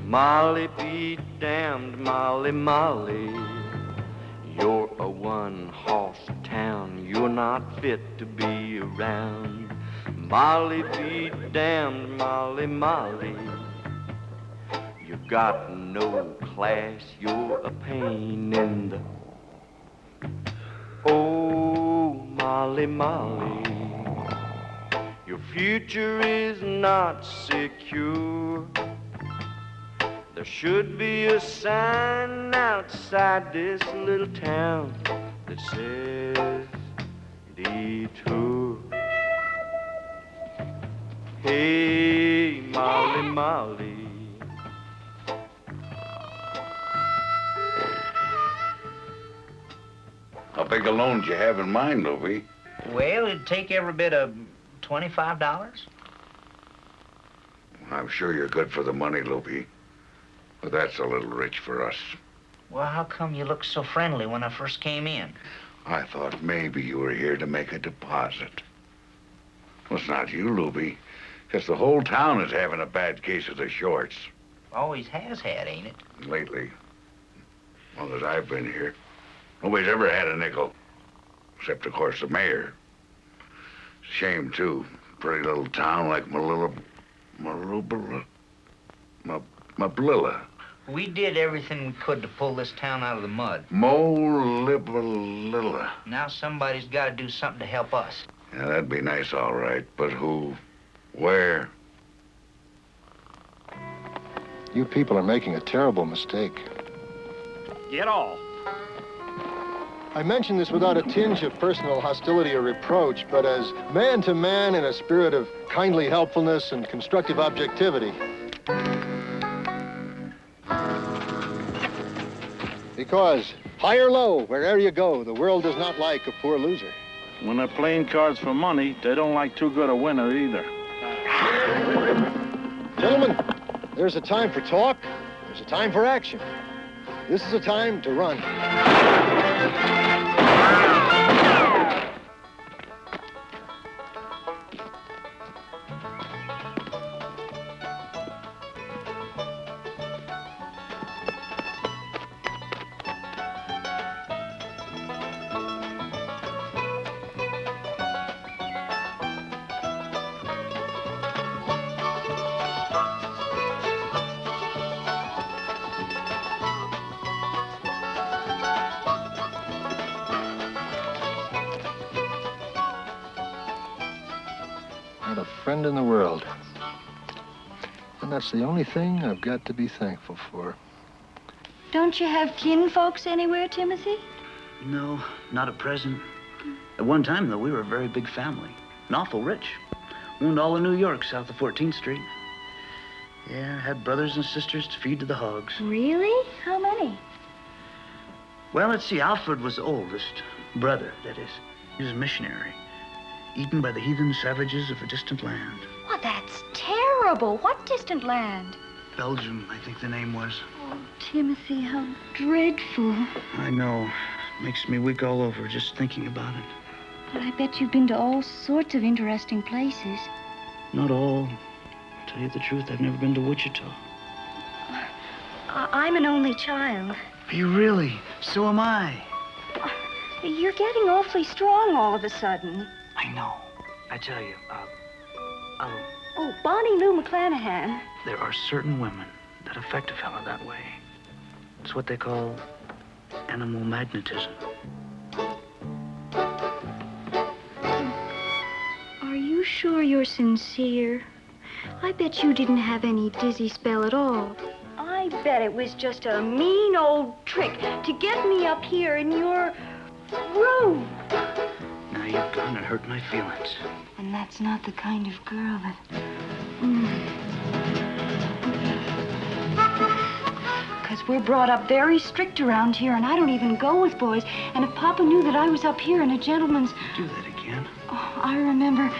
Molly be damned, Molly, Molly. You're a one-horse town, you're not fit to be around. Molly be damned, Molly, Molly. You got no class, you're a pain in the... Oh, Molly, Molly. Your future is not secure. There should be a sign outside this little town that says detour. Hey, Molly, Molly. How big a loan do you have in mind, Loopy? Well, it'd take every bit of $25. I'm sure you're good for the money, Loopy. But that's a little rich for us. Well, how come you looked so friendly when I first came in? I thought maybe you were here to make a deposit. Well, it's not you, Loopy. Just the whole town is having a bad case of the shorts. Always has had, ain't it? Lately. As long as I've been here. Nobody's ever had a nickel. Except, of course, the mayor. Shame, too. Pretty little town like Mablilla. We did everything we could to pull this town out of the mud. Mablilla. Now somebody's got to do something to help us. Yeah, that'd be nice, all right. But who? Where? You people are making a terrible mistake. Get off. I mention this without a tinge of personal hostility or reproach, but as man to man in a spirit of kindly helpfulness and constructive objectivity. Because, high or low, wherever you go, the world does not like a poor loser. When they're playing cards for money, they don't like too good a winner either. Gentlemen, there's a time for talk, there's a time for action. This is a time to run. Not a friend in the world. And that's the only thing I've got to be thankful for. Don't you have kin folks anywhere, Timothy? No, not at present. At one time, though, we were a very big family. And awful rich. Owned all of New York, south of 14th Street. Yeah, had brothers and sisters to feed to the hogs. Really? How many? Well, let's see, Alfred was the oldest. Brother, that is. He was a missionary. Eaten by the heathen savages of a distant land. Well, that's terrible. What distant land? Belgium, I think the name was. Oh, Timothy, how dreadful. I know. Makes me weak all over just thinking about it. But I bet you've been to all sorts of interesting places. Not all. Tell you the truth, I've never been to Wichita. I'm an only child. Are you really? So am I. You're getting awfully strong all of a sudden. I know. I tell you, Oh, Bonnie Lou McClanahan. there are certain women that affect a fellow that way. It's what they call animal magnetism. Are you sure you're sincere? I bet you didn't have any dizzy spell at all. I bet it was just a mean old trick to get me up here in your room. Now you've gone and hurt my feelings. And that's not the kind of girl that... Because we're brought up very strict around here, and I don't even go with boys. And if Papa knew that I was up here in a gentleman's... Do that again. Oh, I remember...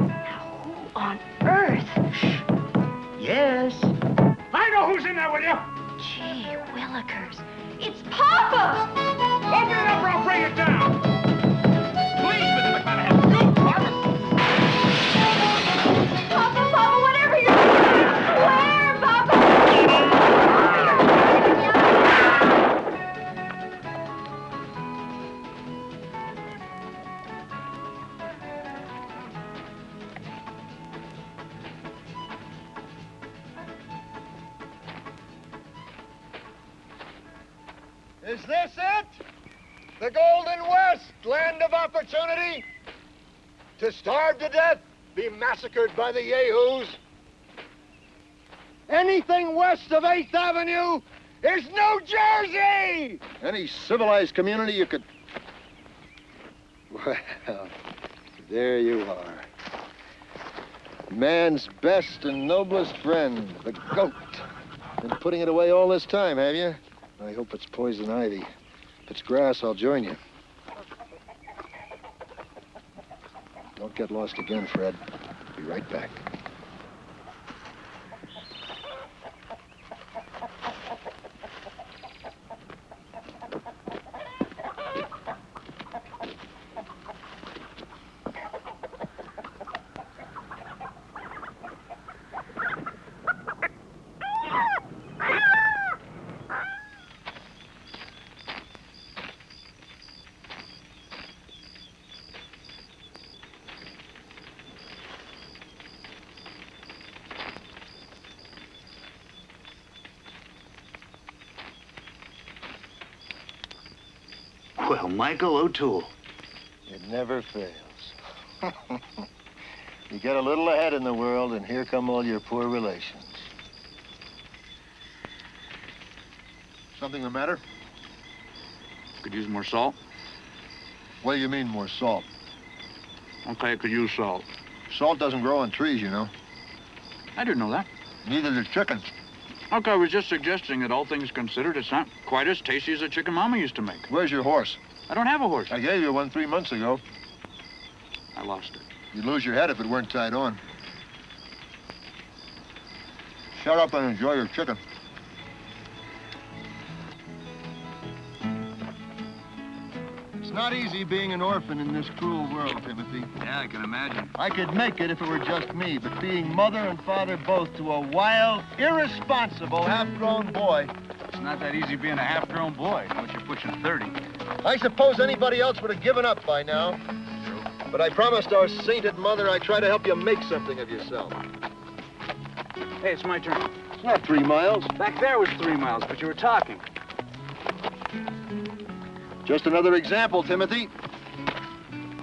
Now, who on earth? Shh. Yes. I know who's in there with you. Gee willikers. It's Papa! Open it up or I'll bring it down. Please, Mr. McClanahan, scoot, Margaret. Papa! Is this it? The Golden West, land of opportunity? To starve to death, be massacred by the yahoos? Anything west of 8th Avenue is New Jersey! Any civilized community you could... Well, there you are. Man's best and noblest friend, the goat. Been putting it away all this time, have you? I hope it's poison ivy. If it's grass, I'll join you. Don't get lost again, Fred. Be right back. Well, Michael O'Toole. It never fails. You get a little ahead in the world, and here come all your poor relations. Something the matter? Could use more salt. What do you mean, more salt? Okay, I could use salt. Salt doesn't grow on trees, you know. I didn't know that. Neither do chickens. Okay, I was just suggesting that all things considered, it's not quite as tasty as a chicken Mama used to make. Where's your horse? I don't have a horse. I gave you one 3 months ago. I lost it. You'd lose your head if it weren't tied on. Shut up and enjoy your chicken. It's not easy being an orphan in this cruel world, Timothy. Yeah, I can imagine. I could make it if it were just me, but being mother and father both to a wild, irresponsible, half-grown boy... It's not that easy being a half-grown boy once you're pushing 30. I suppose anybody else would have given up by now. True. But I promised our sainted mother I'd try to help you make something of yourself. Hey, it's my turn. It's not 3 miles. Back there was 3 miles, but you were talking. Just another example, Timothy,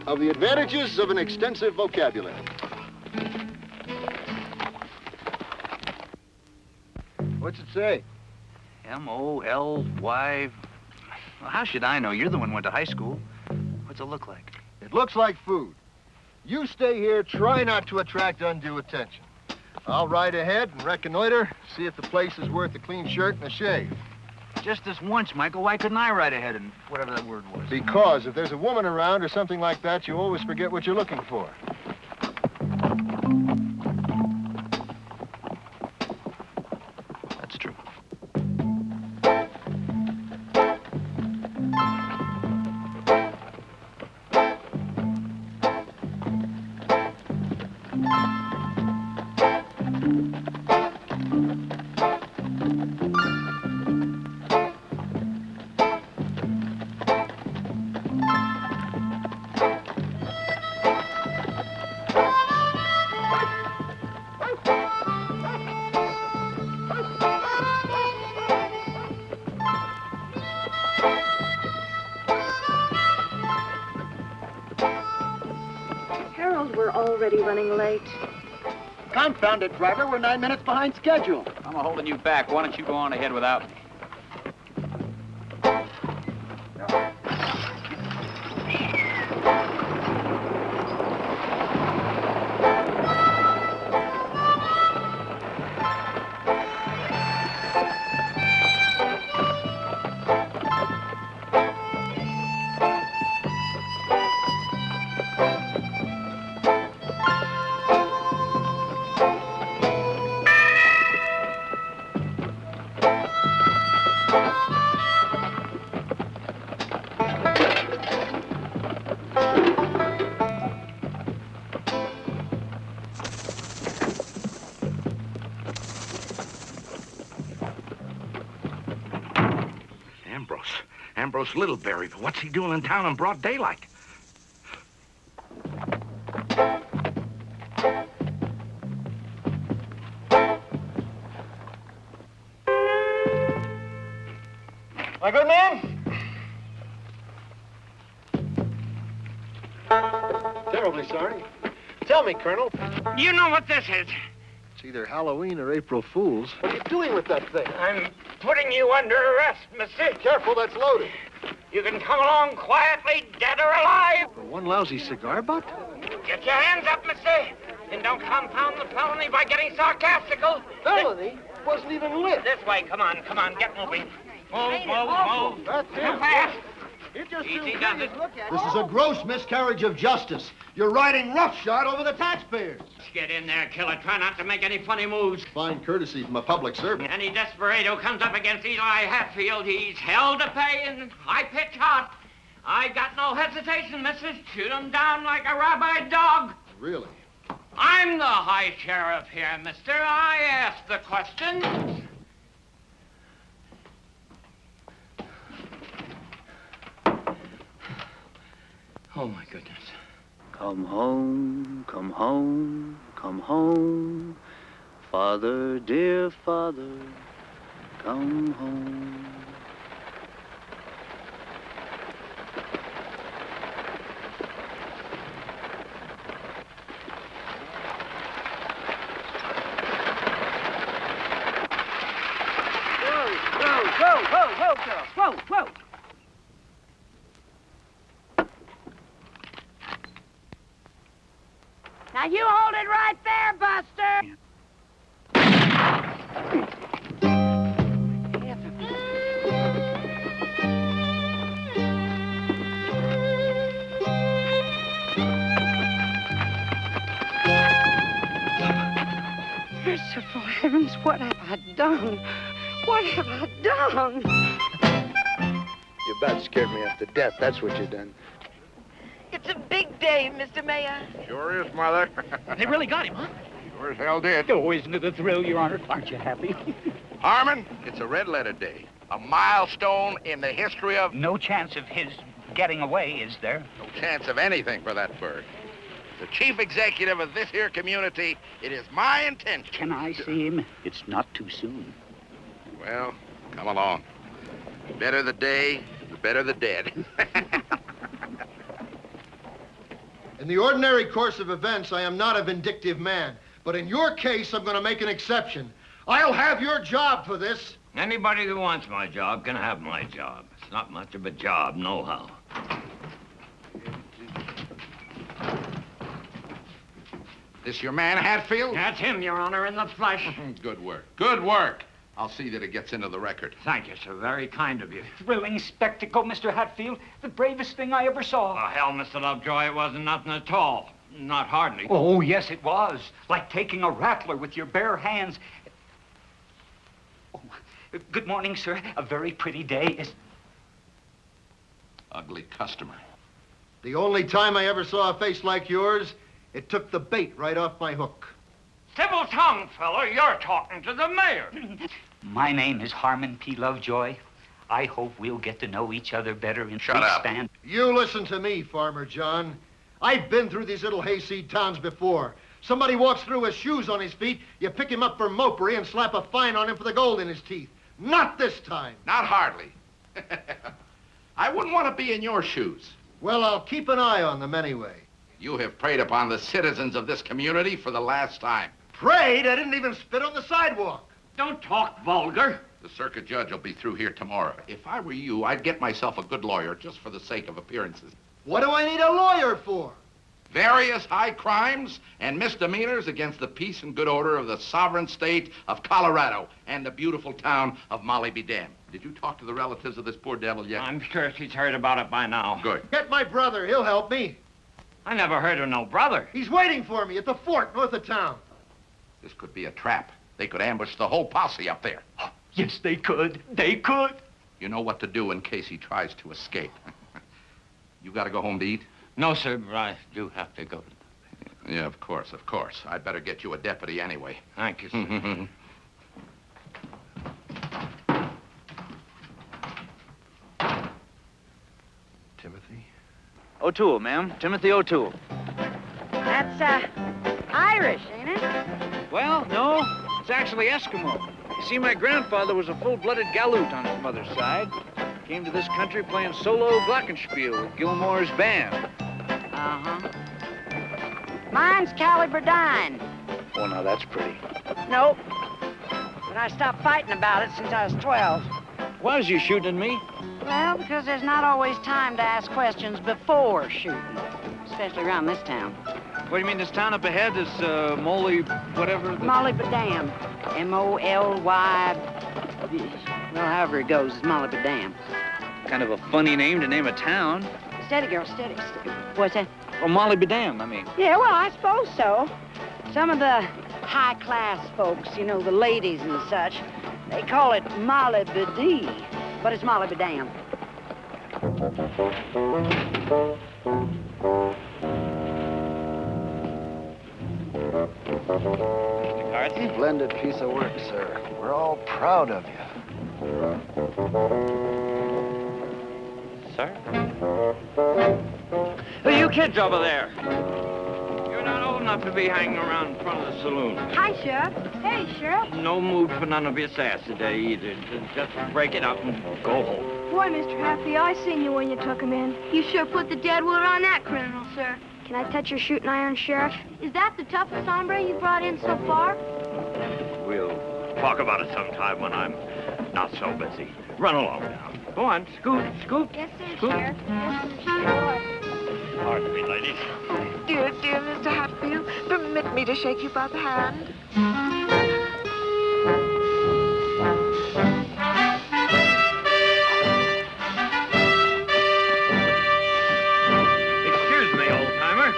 of the advantages of an extensive vocabulary. What's it say? M-O-L-Y... Well, how should I know? You're the one who went to high school. What's it look like? It looks like food. You stay here, try not to attract undue attention. I'll ride ahead and reconnoiter, see if the place is worth a clean shirt and a shave. Just this once, Michael. Why couldn't I ride ahead and whatever that word was? Because if there's a woman around or something like that, you always forget what you're looking for. That's true. We're already running late. Confound it, driver. We're 9 minutes behind schedule. I'm holding you back. Why don't you go on ahead without me? Ambrose Littleberry, but what's he doing in town in broad daylight? My good man, terribly sorry. Tell me, Colonel. You know what this is. It's either Halloween or April Fool's. What are you doing with that thing? I'm putting you under arrest, mister. Careful, that's loaded. You can come along quietly, dead or alive. For one lousy cigar butt? Get your hands up, mister. And don't confound the felony by getting sarcastical. Felony? Wasn't even lit. This way, come on, get moving. Move. That's Too it. fast. It just Easy does it. This is a gross miscarriage of justice. You're riding roughshod over the taxpayers. Get in there, killer. Try not to make any funny moves. Fine courtesy from a public servant. Any desperado comes up against Eli Hatfield, he's hell to pay and high-pitch hot. I got no hesitation, missus. Shoot him down like a rabbi dog. Really? I'm the high sheriff here, mister. I asked the question. Oh, my goodness. Come home, come home, come home. Father, dear father, come home. Whoa, girls. Whoa. Now you hold it right there, Buster. Merciful heavens, what have I done? What have I done? You about scared me half to death. That's what you done. It's a big day, Mr. Mayor. Sure is, Mother. They really got him, huh? Sure as hell did. Oh, isn't it a thrill, Your Honor? Aren't you happy? Harmon, it's a red letter day. A milestone in the history of... No chance of his getting away, is there? No chance of anything for that bird. The chief executive of this here community, it is my intention... Can I see him? It's not too soon. Well, come along. The better the day, the better the dead. In the ordinary course of events, I am not a vindictive man. But in your case, I'm going to make an exception. I'll have your job for this. Anybody who wants my job can have my job. It's not much of a job, nohow. This your man, Hatfield? That's him, Your Honor, in the flesh. Good work. Good work. I'll see that it gets into the record. Thank you, sir. Very kind of you. Thrilling spectacle, Mr. Hatfield. The bravest thing I ever saw. Oh, hell, Mr. Lovejoy, it wasn't nothing at all. Not hardly. Oh, yes, it was. Like taking a rattler with your bare hands. Oh, good morning, sir. A very pretty day. Ugly customer. The only time I ever saw a face like yours, it took the bait right off my hook. Civil tongue, fella. You're talking to the mayor. My name is Harmon P. Lovejoy. I hope we'll get to know each other better in Shut up. stand. You listen to me, Farmer John. I've been through these little hayseed towns before. Somebody walks through with shoes on his feet, you pick him up for mopery and slap a fine on him for the gold in his teeth. Not this time. Not hardly. I wouldn't want to be in your shoes. Well, I'll keep an eye on them anyway. You have preyed upon the citizens of this community for the last time. Prayed? I didn't even spit on the sidewalk. Don't talk vulgar. The circuit judge will be through here tomorrow. If I were you, I'd get myself a good lawyer just for the sake of appearances. What do I need a lawyer for? Various high crimes and misdemeanors against the peace and good order of the sovereign state of Colorado and the beautiful town of Molly be damned. Did you talk to the relatives of this poor devil yet? I'm sure she's heard about it by now. Good. Get my brother. He'll help me. I never heard of no brother. He's waiting for me at the fort north of town. This could be a trap. They could ambush the whole posse up there. Yes, they could. They could. You know what to do in case he tries to escape. You got to go home to eat? No, sir, but I do have to go. Yeah, of course. I'd better get you a deputy anyway. Thank you, sir. Timothy? O'Toole, ma'am. Timothy O'Toole. That's, Irish, ain't it? Well, no. It's actually Eskimo. You see, my grandfather was a full-blooded Galoot on his mother's side. Came to this country playing solo glockenspiel with Gilmore's band. Uh-huh. Mine's Caliberdine. Oh, now that's pretty. Nope. But I stopped fighting about it since I was 12. Why was you shooting at me? Well, because there's not always time to ask questions before shooting, especially around this town. What do you mean, this town up ahead is Molly, whatever? Molly Badam. M-O-L-Y... Well, however it goes, it's Molly Badam. Kind of a funny name to name a town. Steady, girl, steady. What's that? Oh, Molly Badam, I mean. Yeah, well, I suppose so. Some of the high-class folks, you know, the ladies and such, they call it Molly Badee, but it's Molly Badam. Splendid piece of work, sir. We're all proud of you. Sir? Who are you kids over there? You're not old enough to be hanging around in front of the saloon. Hi, Sheriff. Hey, Sheriff. No mood for none of your sass today either. Just break it up and go home. Boy, Mr. Happy, I seen you when you took him in. You sure put the deadwood on that criminal, sir. Can I touch your shooting iron, Sheriff? Is that the toughest hombre you brought in so far? We'll talk about it sometime when I'm not so busy. Run along now. Go on, scoot, scoot. Yes, sir, Scoot. Sheriff. Yes, sir, Sheriff. Pardon me, ladies. Dear, dear Mr. Hatfield, permit me to shake you by the hand. Excuse me, old-timer.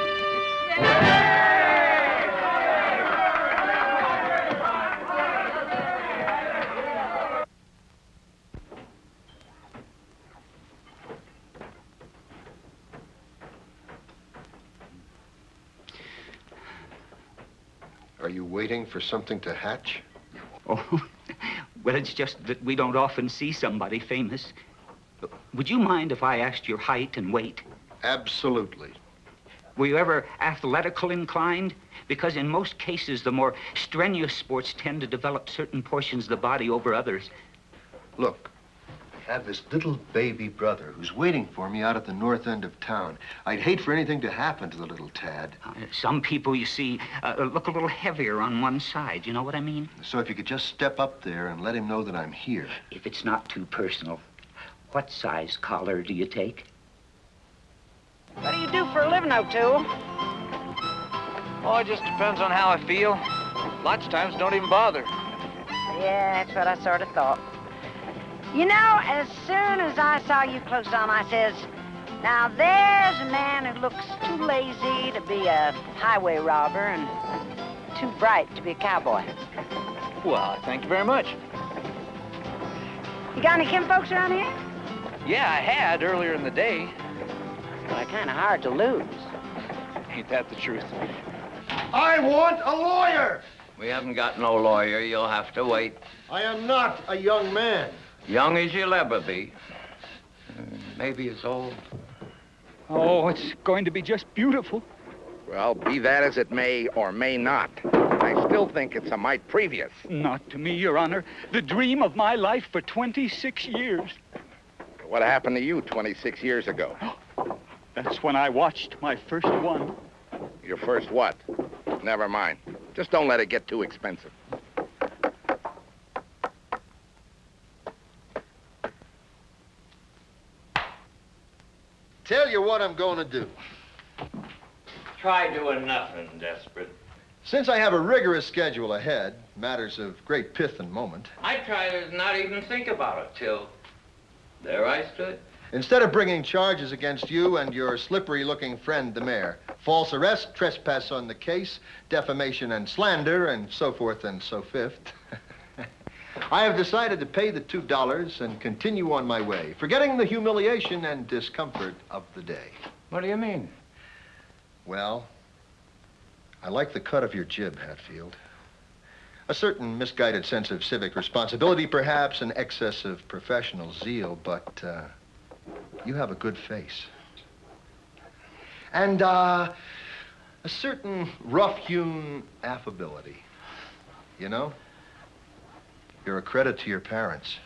Are you waiting for something to hatch? Oh, well, it's just that we don't often see somebody famous. Would you mind if I asked your height and weight? Absolutely. Were you ever athletical inclined? Because in most cases, the more strenuous sports tend to develop certain portions of the body over others. Look, I have this little baby brother who's waiting for me out at the north end of town. I'd hate for anything to happen to the little tad. Some people, you see, look a little heavier on one side. You know what I mean? So if you could just step up there and let him know that I'm here. If it's not too personal, what size collar do you take? What do you do for a living, O'Toole? Oh, it just depends on how I feel. Lots of times don't even bother. Yeah, that's what I sort of thought. You know, as soon as I saw you close on, I says, now there's a man who looks too lazy to be a highway robber and too bright to be a cowboy. Well, thank you very much. You got any kinfolks around here? Yeah, I had earlier in the day. Well, kind of hard to lose. Ain't that the truth? I want a lawyer! We haven't got no lawyer. You'll have to wait. I am not a young man. Young as you'll ever be. Maybe as old. Oh, it's going to be just beautiful. Well, be that as it may or may not, I still think it's a mite previous. Not to me, Your Honor. The dream of my life for 26 years. What happened to you 26 years ago? That's when I watched my first one. Your first what? Never mind. Just don't let it get too expensive. Tell you what I'm going to do. Try doing nothing, desperate. Since I have a rigorous schedule ahead, matters of great pith and moment, I tried to not even think about it till there I stood. instead of bringing charges against you and your slippery-looking friend, the mayor, false arrest, trespass on the case, defamation and slander, and so forth and so fifth, I have decided to pay the $2 and continue on my way, forgetting the humiliation and discomfort of the day. What do you mean? Well, I like the cut of your jib, Hatfield. A certain misguided sense of civic responsibility, perhaps, an excess of professional zeal, but you have a good face. And a certain rough-hewn affability, you know? You're a credit to your parents.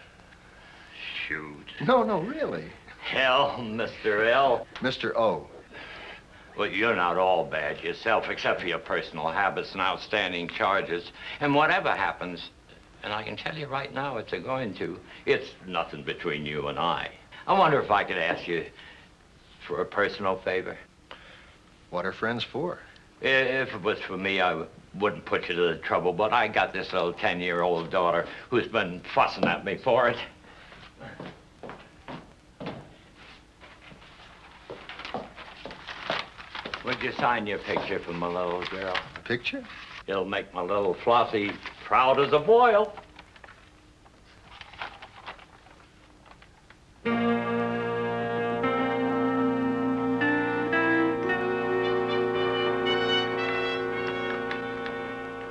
Shoot. No, really. Hell, Mr. L. Mr. O. Well, you're not all bad yourself, except for your personal habits and outstanding charges. And whatever happens, and I can tell you right now it's going to, it's nothing between you and I. I wonder if I could ask you for a personal favor. What are friends for? If it was for me, I wouldn't put you to the trouble, but I got this little 10-year-old daughter who's been fussing at me for it. Would you sign your picture for my little girl? A picture? It'll make my little Flossie proud as a boil.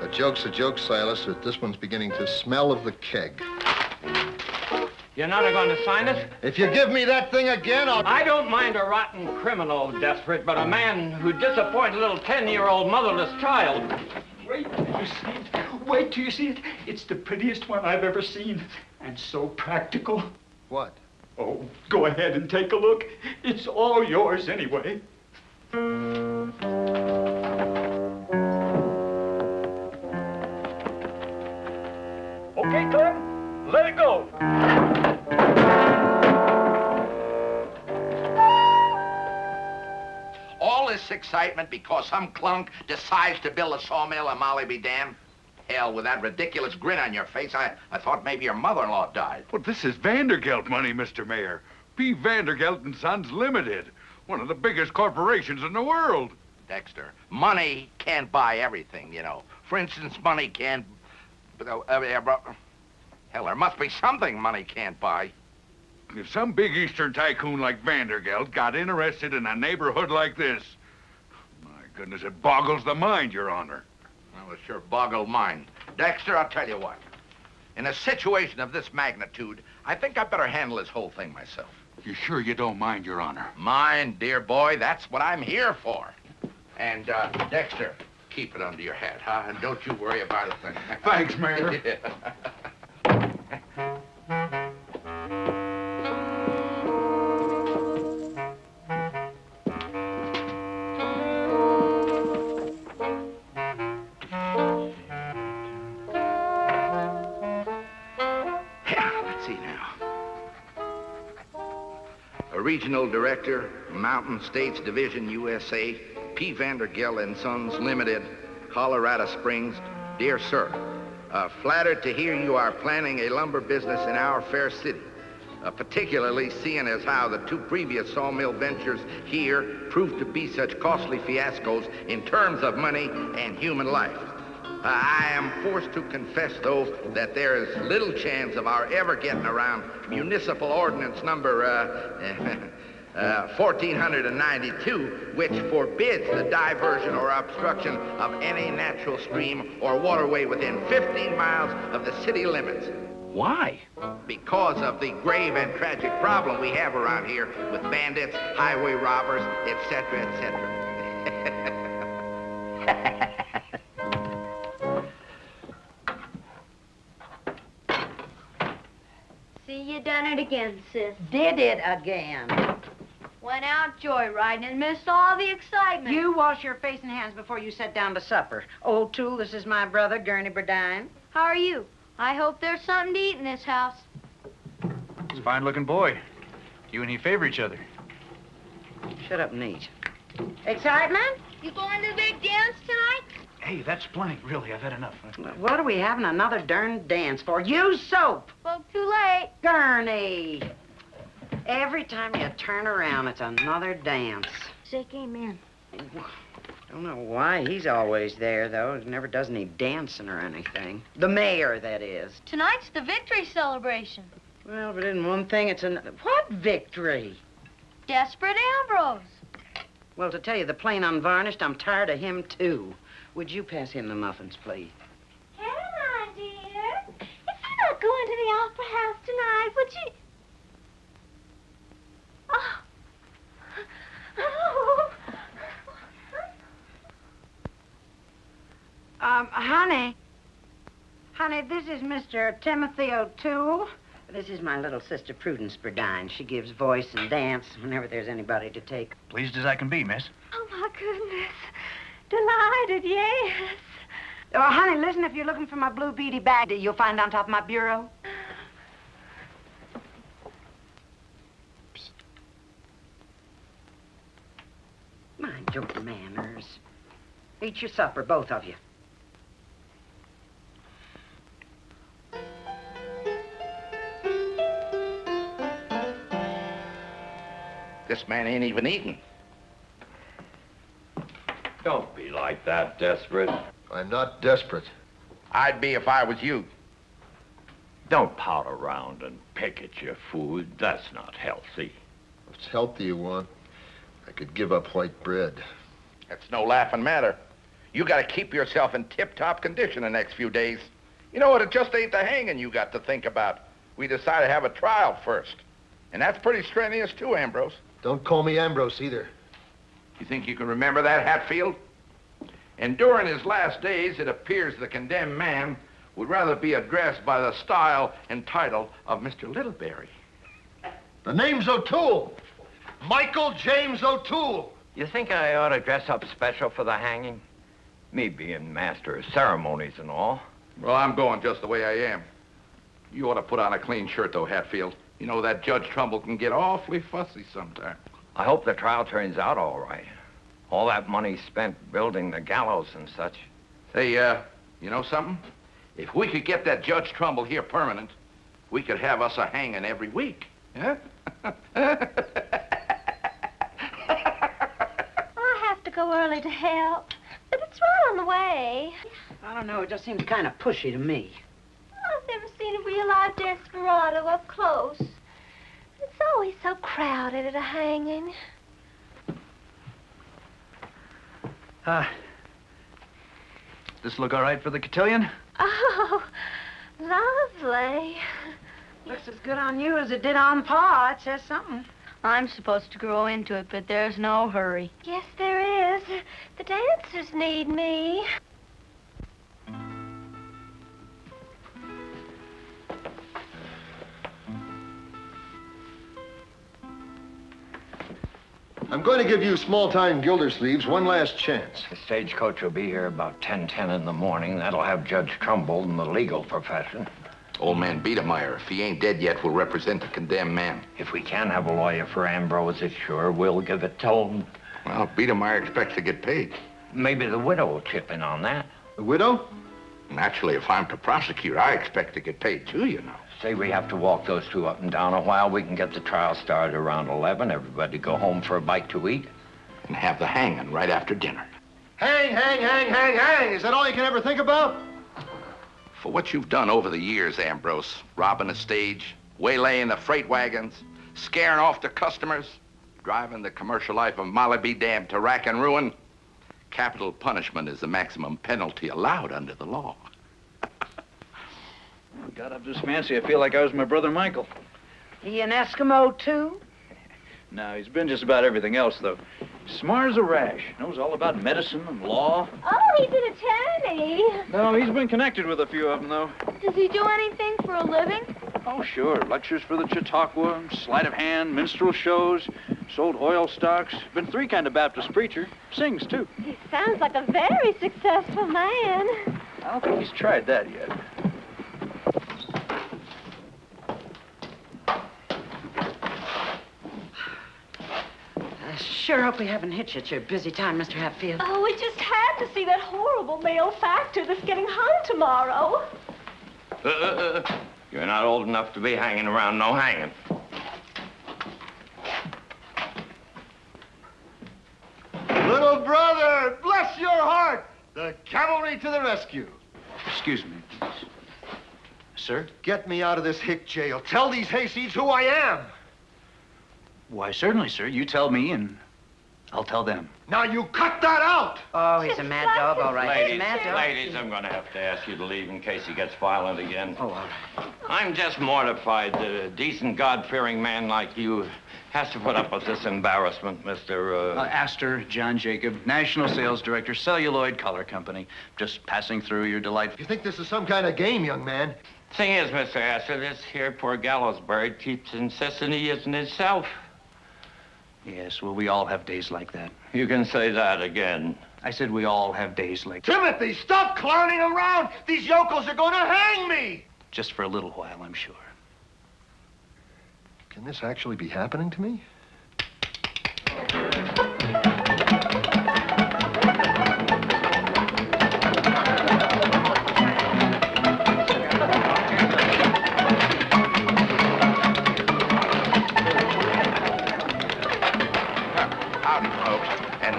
A joke's a joke, Silas, but this one's beginning to smell of the keg. You're not going to sign it? If you give me that thing again, I'll... I don't mind a rotten criminal, Desperate, but a man who disappointed a little 10-year-old motherless child. Wait till you see it. Wait till you see it. It's the prettiest one I've ever seen. And so practical. What? Oh, go ahead and take a look. It's all yours anyway. Okay, Clem, let it go. All this excitement because some clunk decides to build a sawmill in Molly be damned? Hell, with that ridiculous grin on your face, I thought maybe your mother-in-law died. Well, this is Vandergelt money, Mr. Mayor. P. Vandergelt and Sons Limited, one of the biggest corporations in the world. Dexter, money can't buy everything, you know. For instance, money can't... Hell, there must be something money can't buy. If some big Eastern tycoon like Vandergelt got interested in a neighborhood like this, my goodness, it boggles the mind, Your Honor. Well, it sure boggled mine. Dexter, I'll tell you what. In a situation of this magnitude, I think I better handle this whole thing myself. You sure you don't mind, Your Honor? Mind, dear boy, that's what I'm here for. And, Dexter, keep it under your hat, huh? And don't you worry about a thing. Thanks, Mayor. Regional Director, Mountain States Division, USA, P. Vandergelt and Sons Limited, Colorado Springs. Dear Sir, flattered to hear you are planning a lumber business in our fair city, particularly seeing as how the two previous sawmill ventures here proved to be such costly fiascos in terms of money and human life. I am forced to confess, though, that there is little chance of our ever getting around Municipal Ordinance number 1492, which forbids the diversion or obstruction of any natural stream or waterway within 15 miles of the city limits. Why? Because of the grave and tragic problem we have around here with bandits, highway robbers, etc., etc. See, you done it again, sis. Did it again. Went out joyriding and missed all the excitement. You wash your face and hands before you sit down to supper. Old Tool, this is my brother, Gurney Burdine. How are you? I hope there's something to eat in this house. He's a fine-looking boy. You and he favor each other. Shut up and eat. Excitement? You going to the big dance tonight? Hey, that's plenty. Really, I've had enough. What are we having another darn dance for? Use soap! Spoke too late. Gurney! Every time you turn around, it's another dance. Say, came in. Don't know why he's always there, though. He never does any dancing or anything. The mayor, that is. Tonight's the victory celebration. Well, but in one thing, it's another... What victory? Desperate Ambrose. Well, to tell you the plain unvarnished, I'm tired of him, too. Would you pass him the muffins, please? Caroline, dear. If you're not going to the opera house tonight, would you... Oh. Honey, this is Mr. Timothy O'Toole. This is my little sister, Prudence Burdine. She gives voice and dance whenever there's anybody to take. Pleased as I can be, miss. Oh, my goodness. Delighted, yes. Oh, honey, listen, if you're looking for my blue beady bag, you'll find it on top of my bureau. Psst. Mind your manners. Eat your supper, both of you. This man ain't even eating. Don't be like that, desperate. I'm not desperate. I'd be if I was you. Don't pout around and pick at your food. That's not healthy. If it's healthy you want, I could give up white bread. That's no laughing matter. You gotta keep yourself in tip-top condition the next few days. You know what, it just ain't the hanging you got to think about. We decided to have a trial first. And that's pretty strenuous too, Ambrose. Don't call me Ambrose either. You think you can remember that, Hatfield? And during his last days, it appears the condemned man would rather be addressed by the style and title of Mr. Littleberry. The name's O'Toole. Michael James O'Toole. You think I ought to dress up special for the hanging? Me being master of ceremonies and all. Well, I'm going just the way I am. You ought to put on a clean shirt, though, Hatfield. You know, that Judge Trumbull can get awfully fussy sometimes. I hope the trial turns out all right. All that money spent building the gallows and such. Hey, you know something? If we could get that Judge Trumbull here permanent, we could have us a hanging every week. Yeah? I have to go early to help, but it's right on the way. I don't know, it just seems kind of pushy to me. I've never seen a real live desperado up close. It's always so crowded at a hanging. This look all right for the cotillion? Oh, lovely. Looks as good on you as it did on Pa. It says something. I'm supposed to grow into it, but there's no hurry. Yes, there is. The dancers need me. I'm going to give you small-time Gildersleeves one last chance. The stagecoach will be here about 10:10 in the morning. That'll have Judge Trumbull in the legal profession. Old man Biedermeyer, if he ain't dead yet, will represent the condemned man. If we can have a lawyer for Ambrose, it sure will give it tone. Well, Biedermeyer expects to get paid. Maybe the widow will chip in on that. The widow? Naturally, if I'm to prosecute, I expect to get paid too, you know. Say we have to walk those two up and down a while. We can get the trial started around 11. Everybody go home for a bite to eat. And have the hanging right after dinner. Hang, hang, hang, hang, hang. Is that all you can ever think about? For what you've done over the years, Ambrose, robbing a stage, waylaying the freight wagons, scaring off the customers, driving the commercial life of Molly be damned to rack and ruin, capital punishment is the maximum penalty allowed under the law. Got up this fancy, I feel like I was my brother Michael. He an Eskimo, too? No, he's been just about everything else, though. Smart as a rash. Knows all about medicine and law. Oh, he's an attorney. No, he's been connected with a few of them, though. Does he do anything for a living? Oh, sure. Lectures for the Chautauqua, sleight of hand, minstrel shows, sold oil stocks. Been 3 kind of Baptist preacher. Sings, too. He sounds like a very successful man. I don't think he's tried that yet. I sure hope we haven't hit you at your busy time, Mr. Hatfield. Oh, we just had to see that horrible male factor that's getting hung tomorrow. You're not old enough to be hanging around no hanging. Little brother, bless your heart. The cavalry to the rescue. Excuse me, please. Sir? Get me out of this hick jail. Tell these hayseeds who I am. Why, certainly, sir. You tell me, and I'll tell them. Now, you cut that out! Oh, he's a mad dog, all right. He's a mad dog. Ladies, I'm going to have to ask you to leave in case he gets violent again. Oh, all right. I'm just mortified that a decent, God-fearing man like you has to put up with this embarrassment, Mr. Astor, John Jacob, National Sales Director, Celluloid Color Company. Just passing through your delight. You think this is some kind of game, young man? Thing is, Mr. Astor, this here poor gallows bird keeps insisting he isn't himself. Yes, well, we all have days like that. You can say that again. I said we all have days like that. Timothy, stop clowning around! These yokels are going to hang me! Just for a little while, I'm sure. Can this actually be happening to me?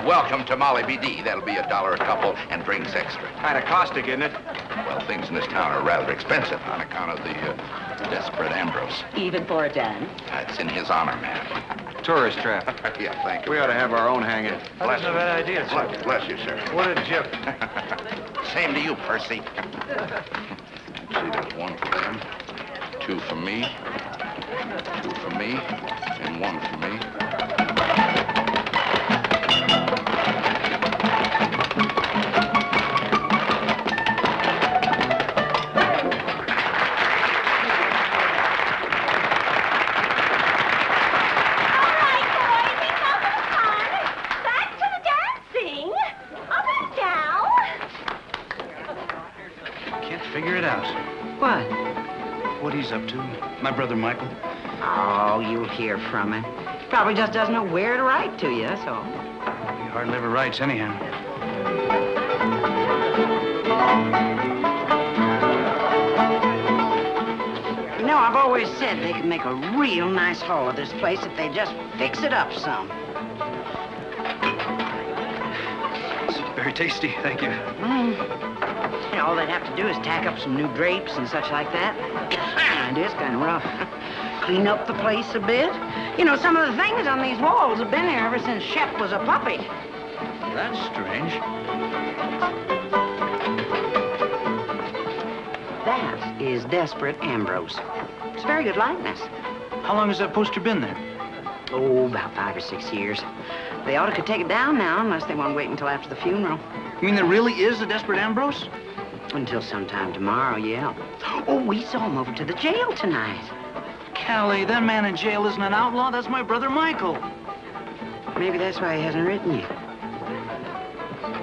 Welcome to Molly BD. That'll be $1 a couple and drinks extra. Kind of caustic, isn't it? Well, things in this town are rather expensive on account of the desperate Ambrose. Even for a dime? That's in his honor, ma'am. Tourist trap. Yeah, thank you. We ought to have our own hanging. Bless That's a bad idea, sir. Bless you, sir. What a jip. Same to you, Percy. See, there's 1 for them, 2 for me, 2 for me, and 1 for me. Up to my brother Michael. Oh, you'll hear from him. Probably just doesn't know where to write to you, that's all. He hardly ever writes anyhow. You know, I've always said they could make a real nice haul of this place if they just fix it up some. It's very tasty, thank you. You know, all they'd have to do is tack up some new drapes and such like that. It is kind of rough. Clean up the place a bit. You know, some of the things on these walls have been there ever since Shep was a puppy. That's strange. That is Desperate Ambrose. It's a very good likeness. How long has that poster been there? Oh, about 5 or 6 years. They ought to could take it down now unless they want to wait until after the funeral. You mean there really is a Desperate Ambrose? Until sometime tomorrow, yeah. Oh, we saw him over to the jail tonight. Callie, that man in jail isn't an outlaw. That's my brother Michael. Maybe that's why he hasn't written you.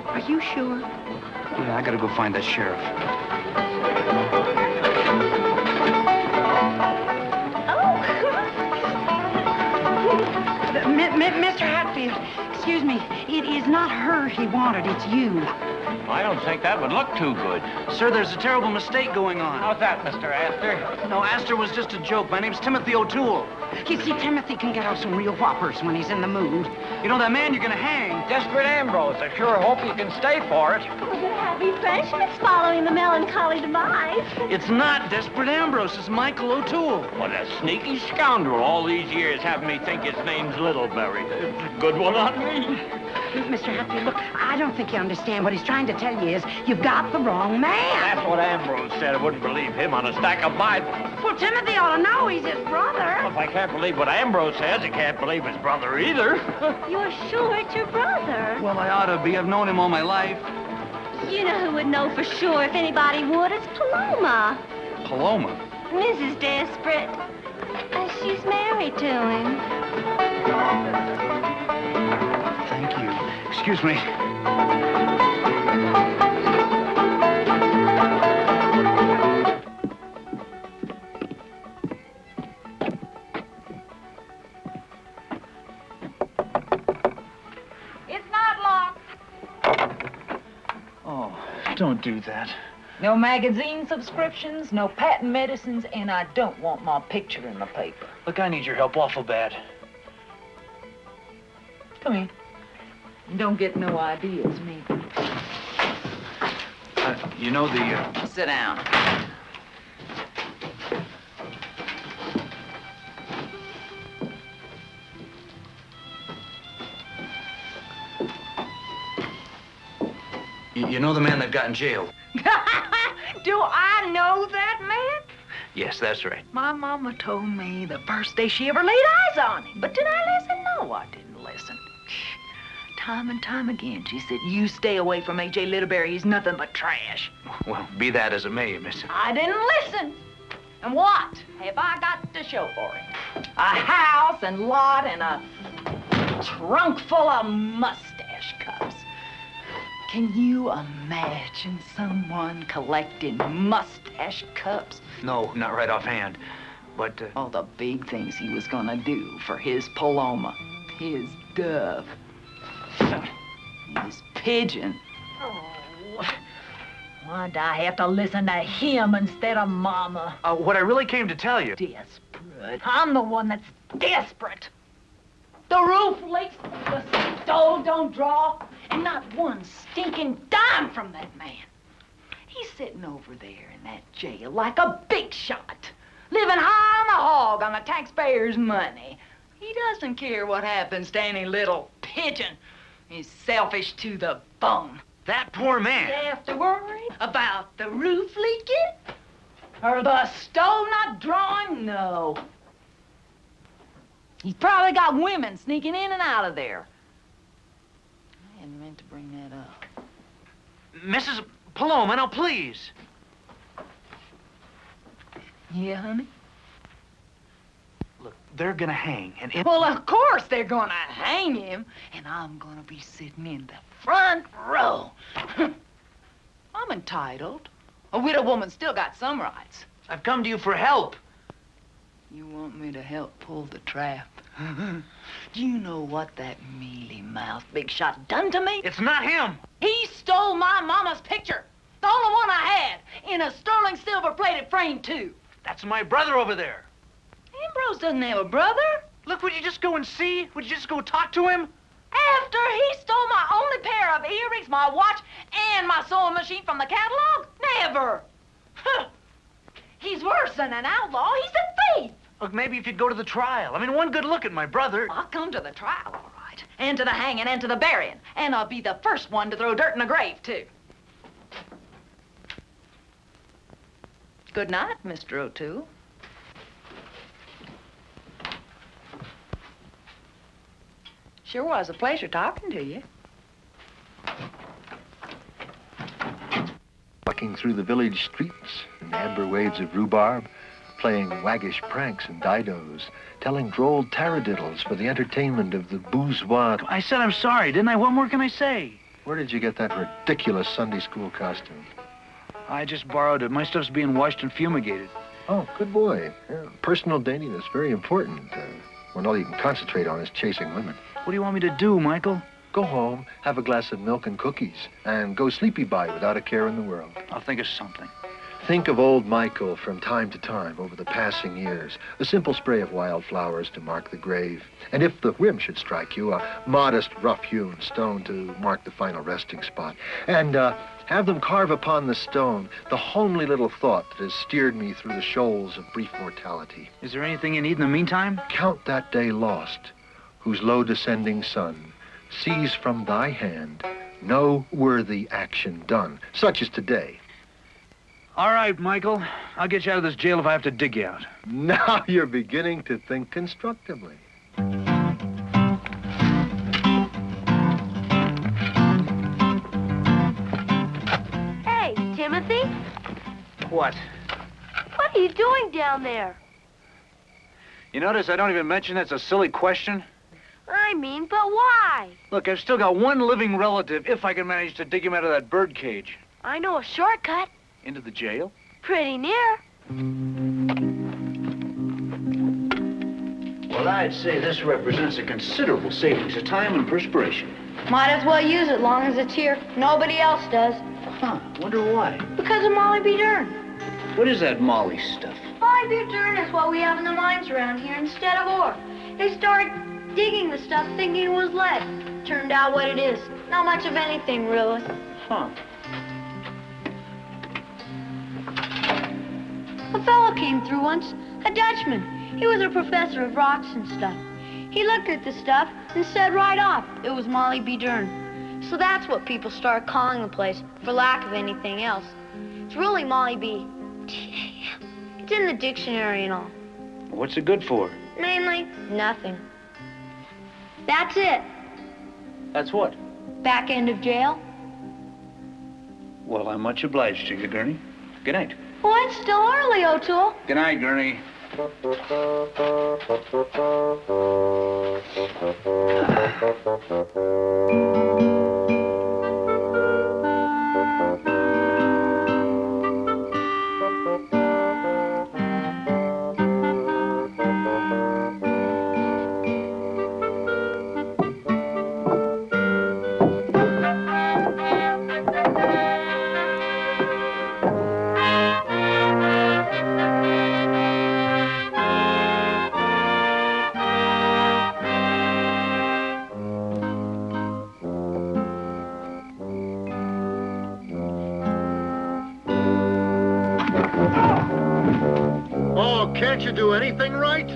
Are you sure? Yeah, I gotta go find that sheriff. Mr. Hatfield, excuse me. It is not her he wanted, it's you. I don't think that would look too good. Sir, there's a terrible mistake going on. How's that, Mr. Astor? No, Astor was just a joke. My name's Timothy O'Toole. You see, Timothy can get off some real whoppers when he's in the mood. You know, that man you're gonna hang. Desperate Ambrose. I sure hope you can stay for it. We're going to have refreshments following the melancholy demise. It's not Desperate Ambrose. It's Michael O'Toole. What a sneaky scoundrel. All these years having me think his name's Littleberry. Good one on me. Mr. Hatfield, look, I don't think you understand. What he's trying to tell you is you've got the wrong man. That's what Ambrose said. I wouldn't believe him on a stack of Bibles. Well, Timothy ought to know he's his brother. Well, if I can't believe what Ambrose says, I can't believe his brother either. You're sure it's your brother? Well, I ought to be. I've known him all my life. You know who would know for sure if anybody would? It's Paloma. Paloma? Mrs. Desperate. She's married to him. Thank you. Excuse me. It's not locked. Oh, don't do that. No magazine subscriptions, no patent medicines, and I don't want my picture in the paper. Look, I need your help awful bad. Come here. Don't get no ideas, me. You know the... Sit down. You know the man they've got in jail? Do I know that man? Yes, that's right. My mama told me the first day she ever laid eyes on him. But did I listen? No, I didn't listen. Time and time again, she said, you stay away from A.J. Littleberry. He's nothing but trash. Well, be that as it may, miss. I didn't listen. And what have I got to show for it? A house and lot and a trunk full of mustache cups. Can you imagine someone collecting mustache cups? No, not right offhand. But, Oh, the big things he was gonna do for his Paloma, his dove, his pigeon. Oh, why'd I have to listen to him instead of Mama? what I really came to tell you... Desperate. I'm the one that's desperate. The roof leaks, the stove don't draw, and not one stinking dime from that man. He's sitting over there in that jail like a big shot, living high on the hog on the taxpayers' money. He doesn't care what happens to any little pigeon. He's selfish to the bone. That poor man. You have to worry about the roof leaking? Or the stove not drawing? No. He's probably got women sneaking in and out of there. I hadn't meant to bring that up. Mrs. Paloma, now please. Yeah, honey? Look, they're gonna hang, and if... Well, of course they're gonna hang him, and I'm gonna be sitting in the front row. I'm entitled. A widow woman still got some rights. I've come to you for help. You want me to help pull the trap? Do you know what that mealy-mouthed big shot done to me? It's not him. He stole my mama's picture. The only one I had, in a sterling silver-plated frame, too. That's my brother over there. Ambrose doesn't have a brother. Look, would you just go and see? Would you just go talk to him? After he stole my only pair of earrings, my watch, and my sewing machine from the catalog? Never. He's worse than an outlaw. He's a thief. Look, maybe if you'd go to the trial. I mean, one good look at my brother. I'll come to the trial, all right. And to the hanging and to the burying. And I'll be the first one to throw dirt in the grave, too. Good night, Mr. O'Toole. Sure was a pleasure talking to you. Walking through the village streets in amber waves of rhubarb, playing waggish pranks and didos, telling droll taradiddles for the entertainment of the bourgeois. I said I'm sorry, didn't I? What more can I say? Where did you get that ridiculous Sunday school costume? I just borrowed it. My stuff's being washed and fumigated. Oh, good boy. Yeah, personal daintiness, very important. When all you can concentrate on is chasing women. What do you want me to do, Michael? Go home, have a glass of milk and cookies, and go sleepy by without a care in the world. I'll think of something. Think of old Michael from time to time over the passing years. A simple spray of wildflowers to mark the grave. And if the whim should strike you, a modest, rough-hewn stone to mark the final resting spot. And have them carve upon the stone the homely little thought that has steered me through the shoals of brief mortality. Is there anything you need in the meantime? Count that day lost, whose low descending sun sees from thy hand no worthy action done, such as today. All right, Michael. I'll get you out of this jail if I have to dig you out. Now you're beginning to think constructively. Hey, Timothy, What? what are you doing down there? You notice I don't even mention that's a silly question? I mean, but why? Look, I've still got one living relative if I can manage to dig him out of that bird cage. I know a shortcut. Into the jail? Pretty near. Well, I'd say this represents a considerable savings of time and perspiration. Might as well use it long as it's here. Nobody else does. Huh, wonder why. Because of Molly B. Dern. What is that Molly stuff? Molly B. Dern is what we have in the mines around here instead of ore. They started digging the stuff thinking it was lead. Turned out what it is. Not much of anything, really. Huh. A fellow came through once, a Dutchman. He was a professor of rocks and stuff. He looked at the stuff and said right off it was Molly B. Dern. So that's what people started calling the place, for lack of anything else. It's really Molly B. It's in the dictionary and all. What's it good for? Mainly, nothing. That's it. That's what? Back end of jail. Well, I'm much obliged to you, Gurney. Good night. Oh, it's still early, O'Toole. Good night, Gurney. Oh, can't you do anything right?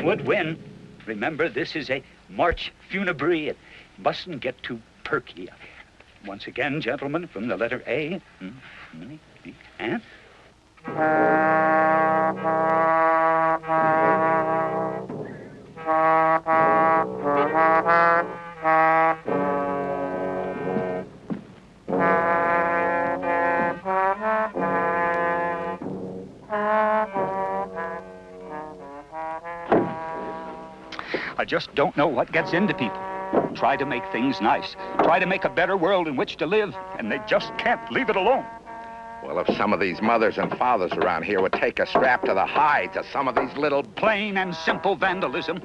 Would win. Remember, this is a march funebree. It mustn't get too perky. Once again, gentlemen, from the letter A. And? I just don't know what gets into people. Try to make things nice. Try to make a better world in which to live, and they just can't leave it alone. Well, if some of these mothers and fathers around here would take a strap to the hides of some of these little... Plain and simple vandalism.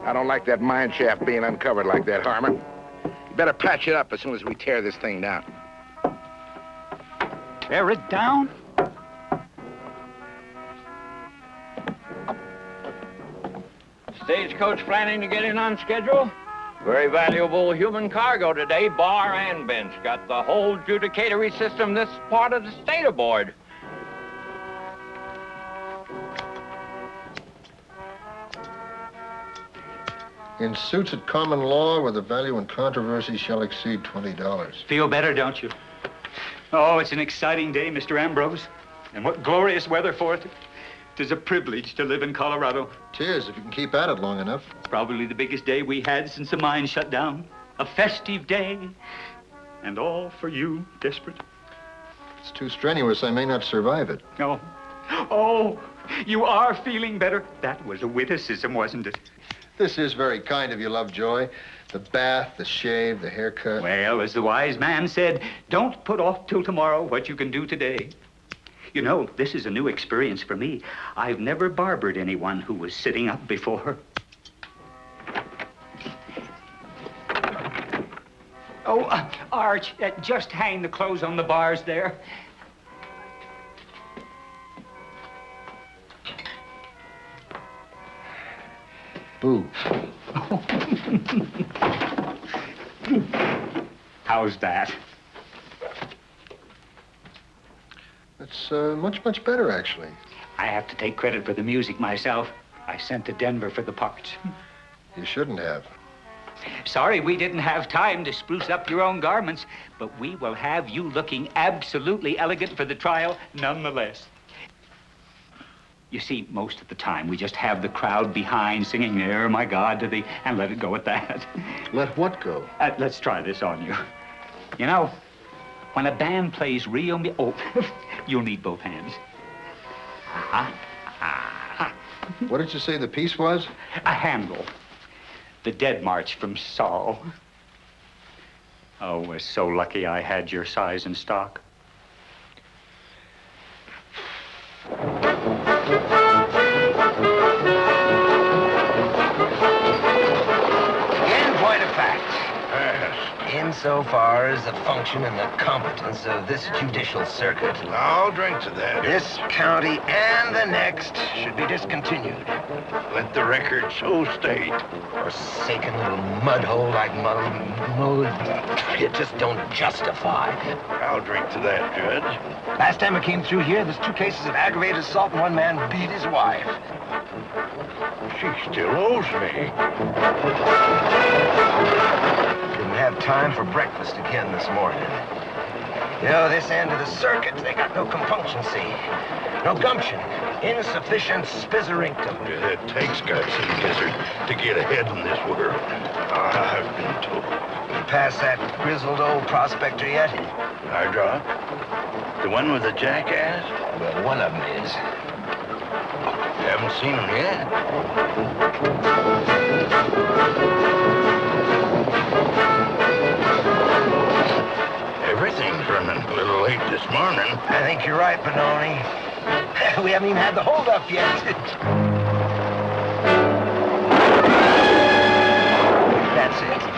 I don't like that mine shaft being uncovered like that, Harmon. You better patch it up as soon as we tear this thing down. Tear it down? Stagecoach planning to get in on schedule? Very valuable human cargo today, bar and bench. Got the whole judicatory system this part of the state aboard. In suits at common law where the value in controversy shall exceed $20. Feel better, don't you? Oh, it's an exciting day, Mr. Ambrose. And what glorious weather for it. It is a privilege to live in Colorado. Cheers, if you can keep at it long enough. Probably the biggest day we had since the mine shut down. A festive day. And all for you, Desperate. It's too strenuous. I may not survive it. Oh, you are feeling better. That was a witticism, wasn't it? This is very kind of you, Lovejoy. The bath, the shave, the haircut. Well, as the wise man said, don't put off till tomorrow what you can do today. You know, this is a new experience for me. I've never barbered anyone who was sitting up before. Oh, Arch, just hang the clothes on the bars there. Boo. How's that? It's much better, actually. I have to take credit for the music myself. I sent to Denver for the parts. You shouldn't have. Sorry we didn't have time to spruce up your own garments, but we will have you looking absolutely elegant for the trial nonetheless. You see, most of the time, we just have the crowd behind singing, "There, my God," to the, and let it go at that. Let what go? Let's try this on you. You know, when a band plays real you'll need both hands. What did you say the piece was? A handle. The Dead March from Saul. Oh, we're so lucky I had your size in stock. In point of fact, insofar as the function and the competence of this judicial circuit, I'll drink to that. this county and the next should be discontinued. Let the record so state. Forsaken little mudhole like mode, it just don't justify. I'll drink to that, Judge. Last time I came through here, there's 2 cases of aggravated assault and 1 man beat his wife. She still owes me. The didn't have time for breakfast again this morning. You know, this end of the circuit, they got no compunction, see? No gumption. Insufficient spizzerinctum. Yeah, it takes guts and gizzard to get ahead in this world. I've been told. You past that grizzled old prospector yet? I draw. The one with the jackass? Well, one of them is. You haven't seen him yet. Everything's running a little late this morning. I think you're right, Benoni. We haven't even had the hold-up yet. That's it.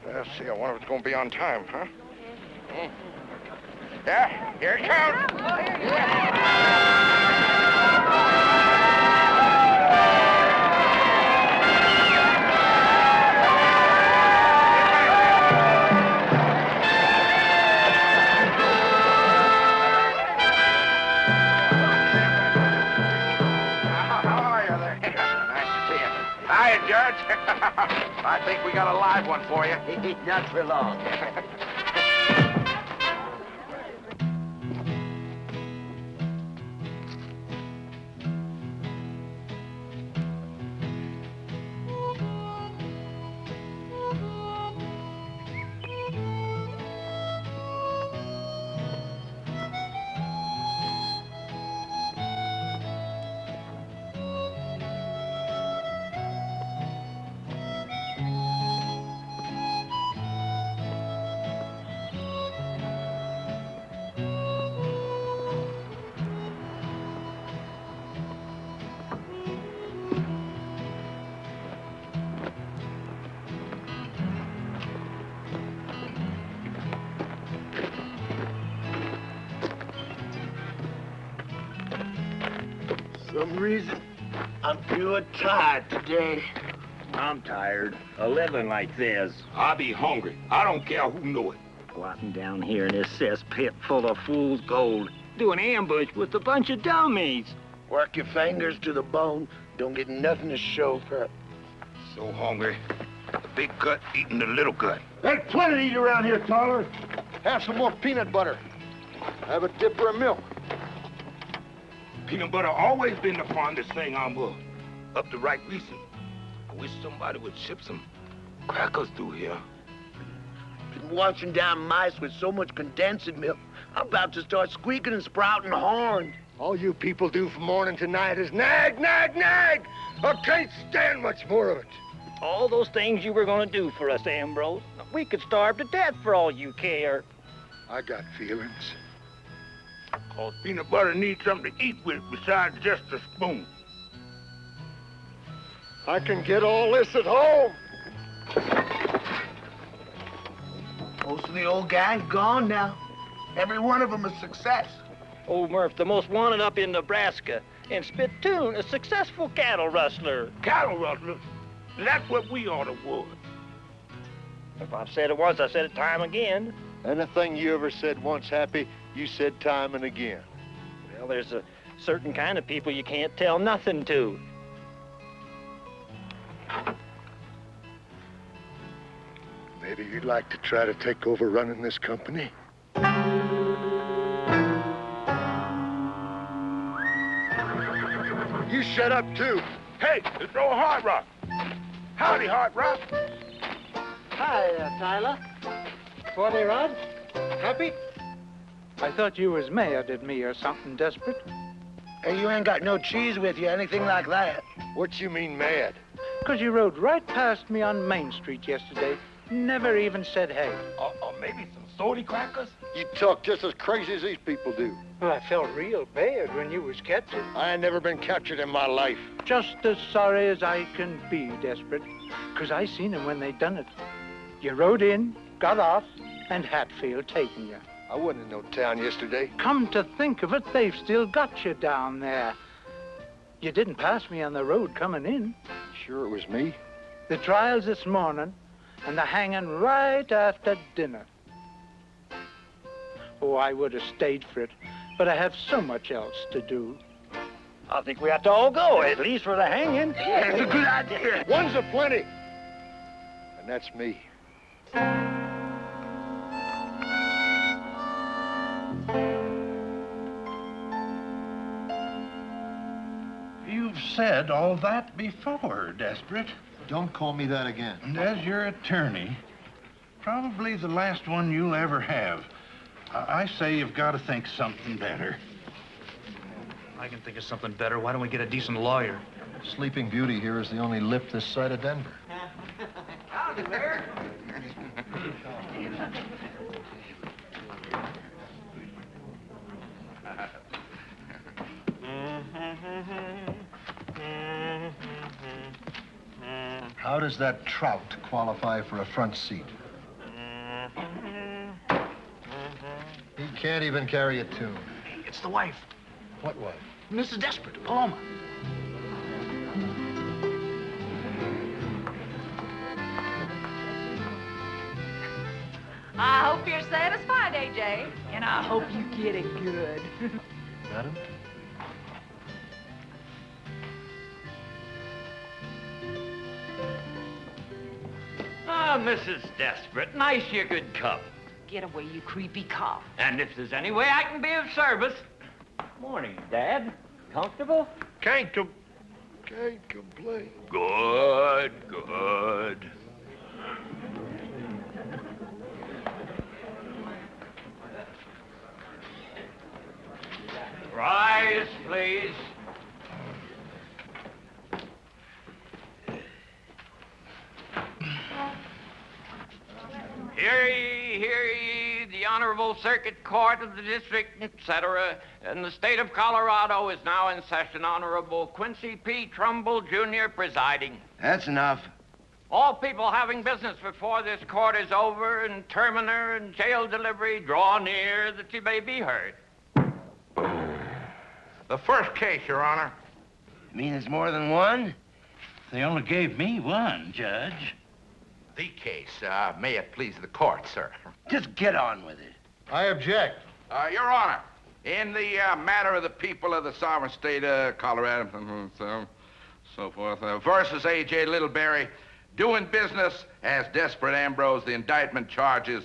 Let's see, I wonder if it's going to be on time, huh? Yeah, here it Hiya, Judge. I think we got a live one for you. Not for long. Some reason I'm pure tired today. I'm tired of living like this. I be hungry. I don't care who know it. Squatting down here in this cesspit full of fool's gold, doing ambush with a bunch of dummies. Work your fingers to the bone. Don't get nothing to show for it. So hungry. The big gut eating the little gut. There's plenty to eat around here, Toller. Have some more peanut butter. Have a dipper of milk. Peanut butter always been the fondest thing I'm up to right recent. I wish somebody would ship some crackers through here. Been washing down mice with so much condensed milk, I'm about to start squeaking and sprouting horns. All you people do from morning to night is nag, nag, nag! I can't stand much more of it. All those things you were going to do for us, Ambrose. We could starve to death for all you care. I got feelings. Cause peanut butter needs something to eat with besides just a spoon. I can get all this at home. Most of the old gang's gone now. Every one of them a success. Old Murph, the most wanted up in Nebraska. And Spittoon, a successful cattle rustler. Cattle rustler? That's what we ought to was. If I've said it once, I said it time again. Anything you ever said once, Happy, You said time and again. Well, there's a certain kind of people you can't tell nothing to. Maybe you'd like to try to take over running this company? You shut up, too. Hey, it's no Hard Rock. Howdy, Hard Rock. Hi, Tyler. 40 Rod? Happy? I thought you was mad at me or something desperate. Hey, you ain't got no cheese with you, anything like that. What you mean mad? 'Cause you rode right past me on Main Street yesterday. Never even said hey. Or maybe some salty crackers? You talk just as crazy as these people do. Well, I felt real bad when you was captured. I ain't never been captured in my life. Just as sorry as I can be, Desperate. 'Cause I seen him when they done it. You rode in, got off, and Hatfield taking you. I wasn't in no town yesterday. Come to think of it, they've still got you down there. You didn't pass me on the road coming in. Sure it was me. The trial's this morning, and the hanging right after dinner. Oh, I would have stayed for it, but I have so much else to do. I think we ought to all go, at least for the hanging. Yeah, it's a good idea. One's a plenty. And that's me. You've said all that before, Desperate. Don't call me that again. And as your attorney, probably the last one you'll ever have. I say you've got to think something better. I can think of something better. Why don't we get a decent lawyer? Sleeping Beauty here is the only lip this side of Denver. Howdy there. How does that trout qualify for a front seat? He can't even carry a tune. It's the wife. What wife? Mrs. Desperate, Paloma. I hope you're satisfied, AJ. And I hope you get it good. Madam? Ah, Mrs. Desperate, nice you could come. Get away, you creepy cop. And if there's any way I can be of service... Morning, Dad. Comfortable? Can't complain. Good, good. Rise, please. Hear ye, the Honorable Circuit Court of the District, etc., in the state of Colorado is now in session. Honorable Quincy P. Trumbull, Jr., presiding. That's enough. All people having business before this court is over, and terminer and jail delivery draw near that you may be heard. The first case, Your Honor. You mean there's more than one? They only gave me one, Judge. The case. May it please the court, sir. Just get on with it. I object. Your Honor, in the matter of the people of the sovereign state of Colorado, so forth, versus A.J. Littleberry, doing business as Desperate Ambrose, the indictment charges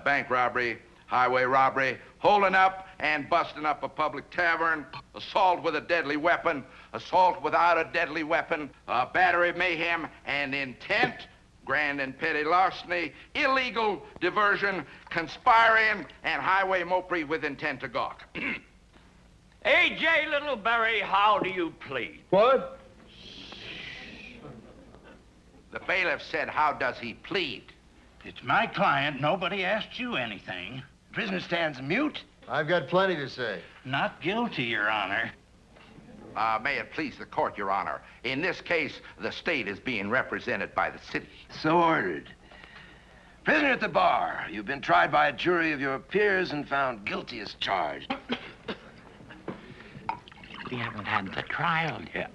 bank robbery, highway robbery, holding up and busting up a public tavern, assault with a deadly weapon, assault without a deadly weapon, battery, mayhem, and intent, grand and petty larceny, illegal diversion, conspiring, and highway mopery with intent to gawk. A.J. Littleberry, how do you plead? What? The bailiff said, how does he plead? It's my client. Nobody asked you anything. Prisoner stands mute. I've got plenty to say. Not guilty, Your Honor. May it please the court, Your Honor. In this case, the state is being represented by the city. So ordered. Prisoner at the bar, you've been tried by a jury of your peers and found guilty as charged. We haven't had the trial yet.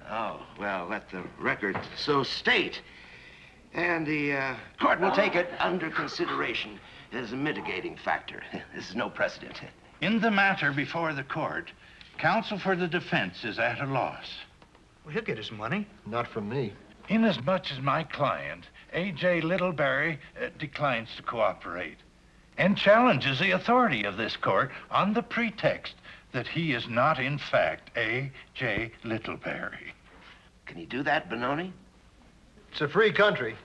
Oh, well, let the record so state. And the court will take it under consideration. as a mitigating factor. This is no precedent. In the matter before the court, counsel for the defense is at a loss. Well, he'll get his money. Not from me. Inasmuch as my client, A.J. Littleberry, declines to cooperate and challenges the authority of this court on the pretext that he is not, in fact, A.J. Littleberry. Can he do that, Benoni? It's a free country.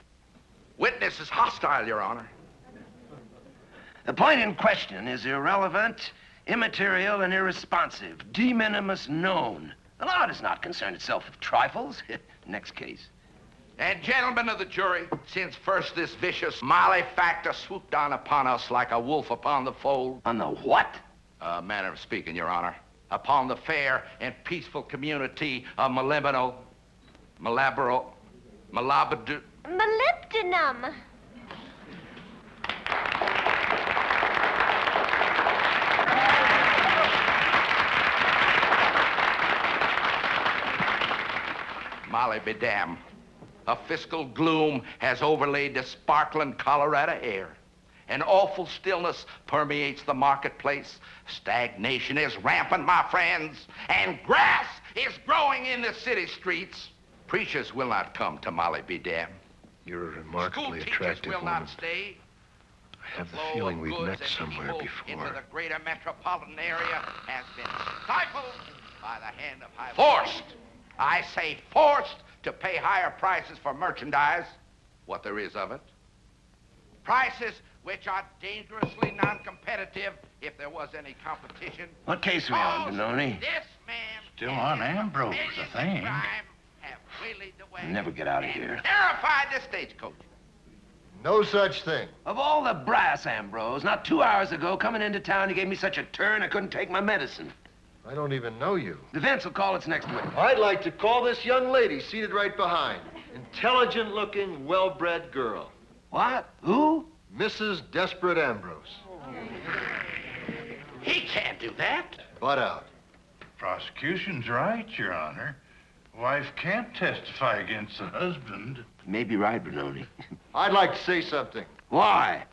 Witness is hostile, Your Honor. The point in question is irrelevant, immaterial, and irresponsive. De minimis non. The law does not concern itself with trifles. Next case. And gentlemen of the jury, since first this vicious malefactor swooped down upon us like a wolf upon the fold. On the what? Manner of speaking, Your Honor. Upon the fair and peaceful community of Molybdenum. Molly be damned. A fiscal gloom has overlaid the sparkling Colorado air. An awful stillness permeates the marketplace. Stagnation is rampant, my friends, and grass is growing in the city streets. Preachers will not come to Molly be damned. You're a remarkably attractive will woman. not stay. I have the feeling we've met somewhere Into before. the greater metropolitan area has been stifled by the hand of high. Forced! I say forced to pay higher prices for merchandise, what there is of it. Prices which are dangerously non-competitive if there was any competition. What case are we on, Benoni? This man Still on Ambrose, I think. have waylaid the way. Never get out of here. Terrified the stagecoach. No such thing. Of all the brass, Ambrose, not 2 hours ago, coming into town, you gave me such a turn I couldn't take my medicine. I don't even know you. Defense will call its next witness. I'd like to call this young lady seated right behind. Intelligent-looking, well-bred girl. What? Who? Mrs. Desperate Ambrose. He can't do that. Butt out. Prosecution's right, Your Honor. Wife can't testify against the husband. You may be right, Benoni. I'd like to say something. Why?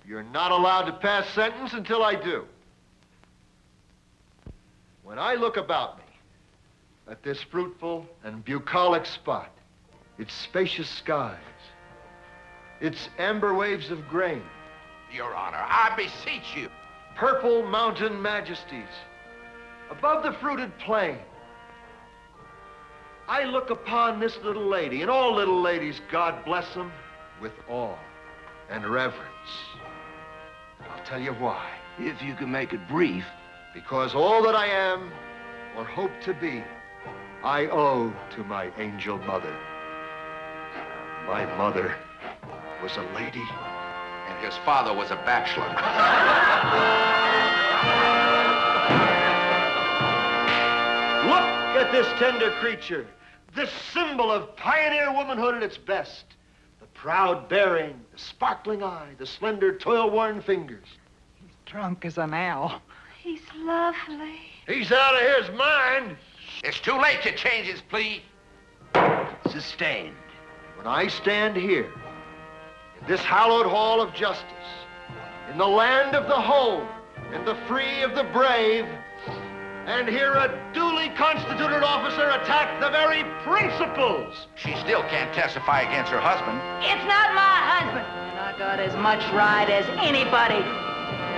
You're not allowed to pass sentence until I do. When I look about me at this fruitful and bucolic spot, its spacious skies, its amber waves of grain, Your Honor, I beseech you. purple mountain majesties, above the fruited plain, I look upon this little lady, and all little ladies, God bless them, with awe and reverence. I'll tell you why. If you can make it brief. Because all that I am, or hope to be, I owe to my angel mother. My mother was a lady. And his father was a bachelor. Look at this tender creature, this symbol of pioneer womanhood at its best. The proud bearing, the sparkling eye, the slender, toil-worn fingers. Drunk as an owl. He's lovely. He's out of his mind. It's too late to change his plea. Sustained. When I stand here, in this hallowed hall of justice, in the land of the home, in the free of the brave, and hear a duly constituted officer attack the very principles. She still can't testify against her husband. It's not my husband. And I got as much right as anybody.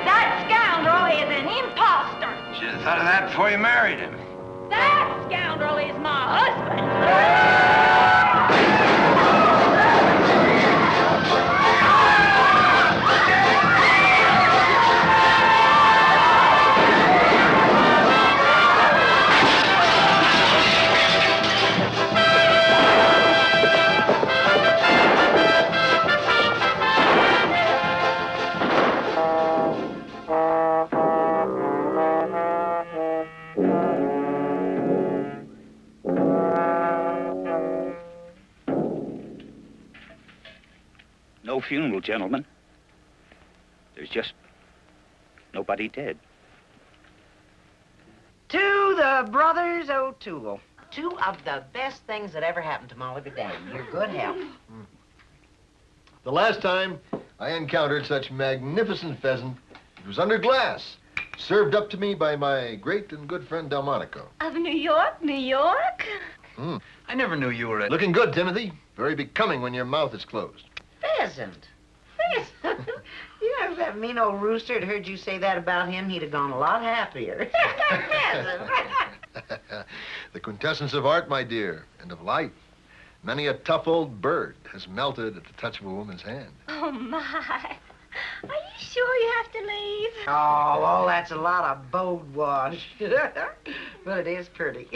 That scoundrel is an imposter. Should have thought of that before you married him. That scoundrel is my husband. No funeral, gentlemen. There's just nobody dead. To the brothers O'Toole. Two of the best things that ever happened to Molly be damned. Your good health. The last time I encountered such magnificent pheasant. It was under glass, served up to me by my great and good friend Delmonico. Of New York, New York? I never knew you were looking good, Timothy. Very becoming when your mouth is closed. Pheasant. Pheasant. You know, if that mean old rooster had heard you say that about him, he'd have gone a lot happier. Pheasant. The quintessence of art, my dear, and of life. Many a tough old bird has melted at the touch of a woman's hand. Oh, my. Are you sure you have to leave? Oh, that's a lot of bold wash. But it is pretty.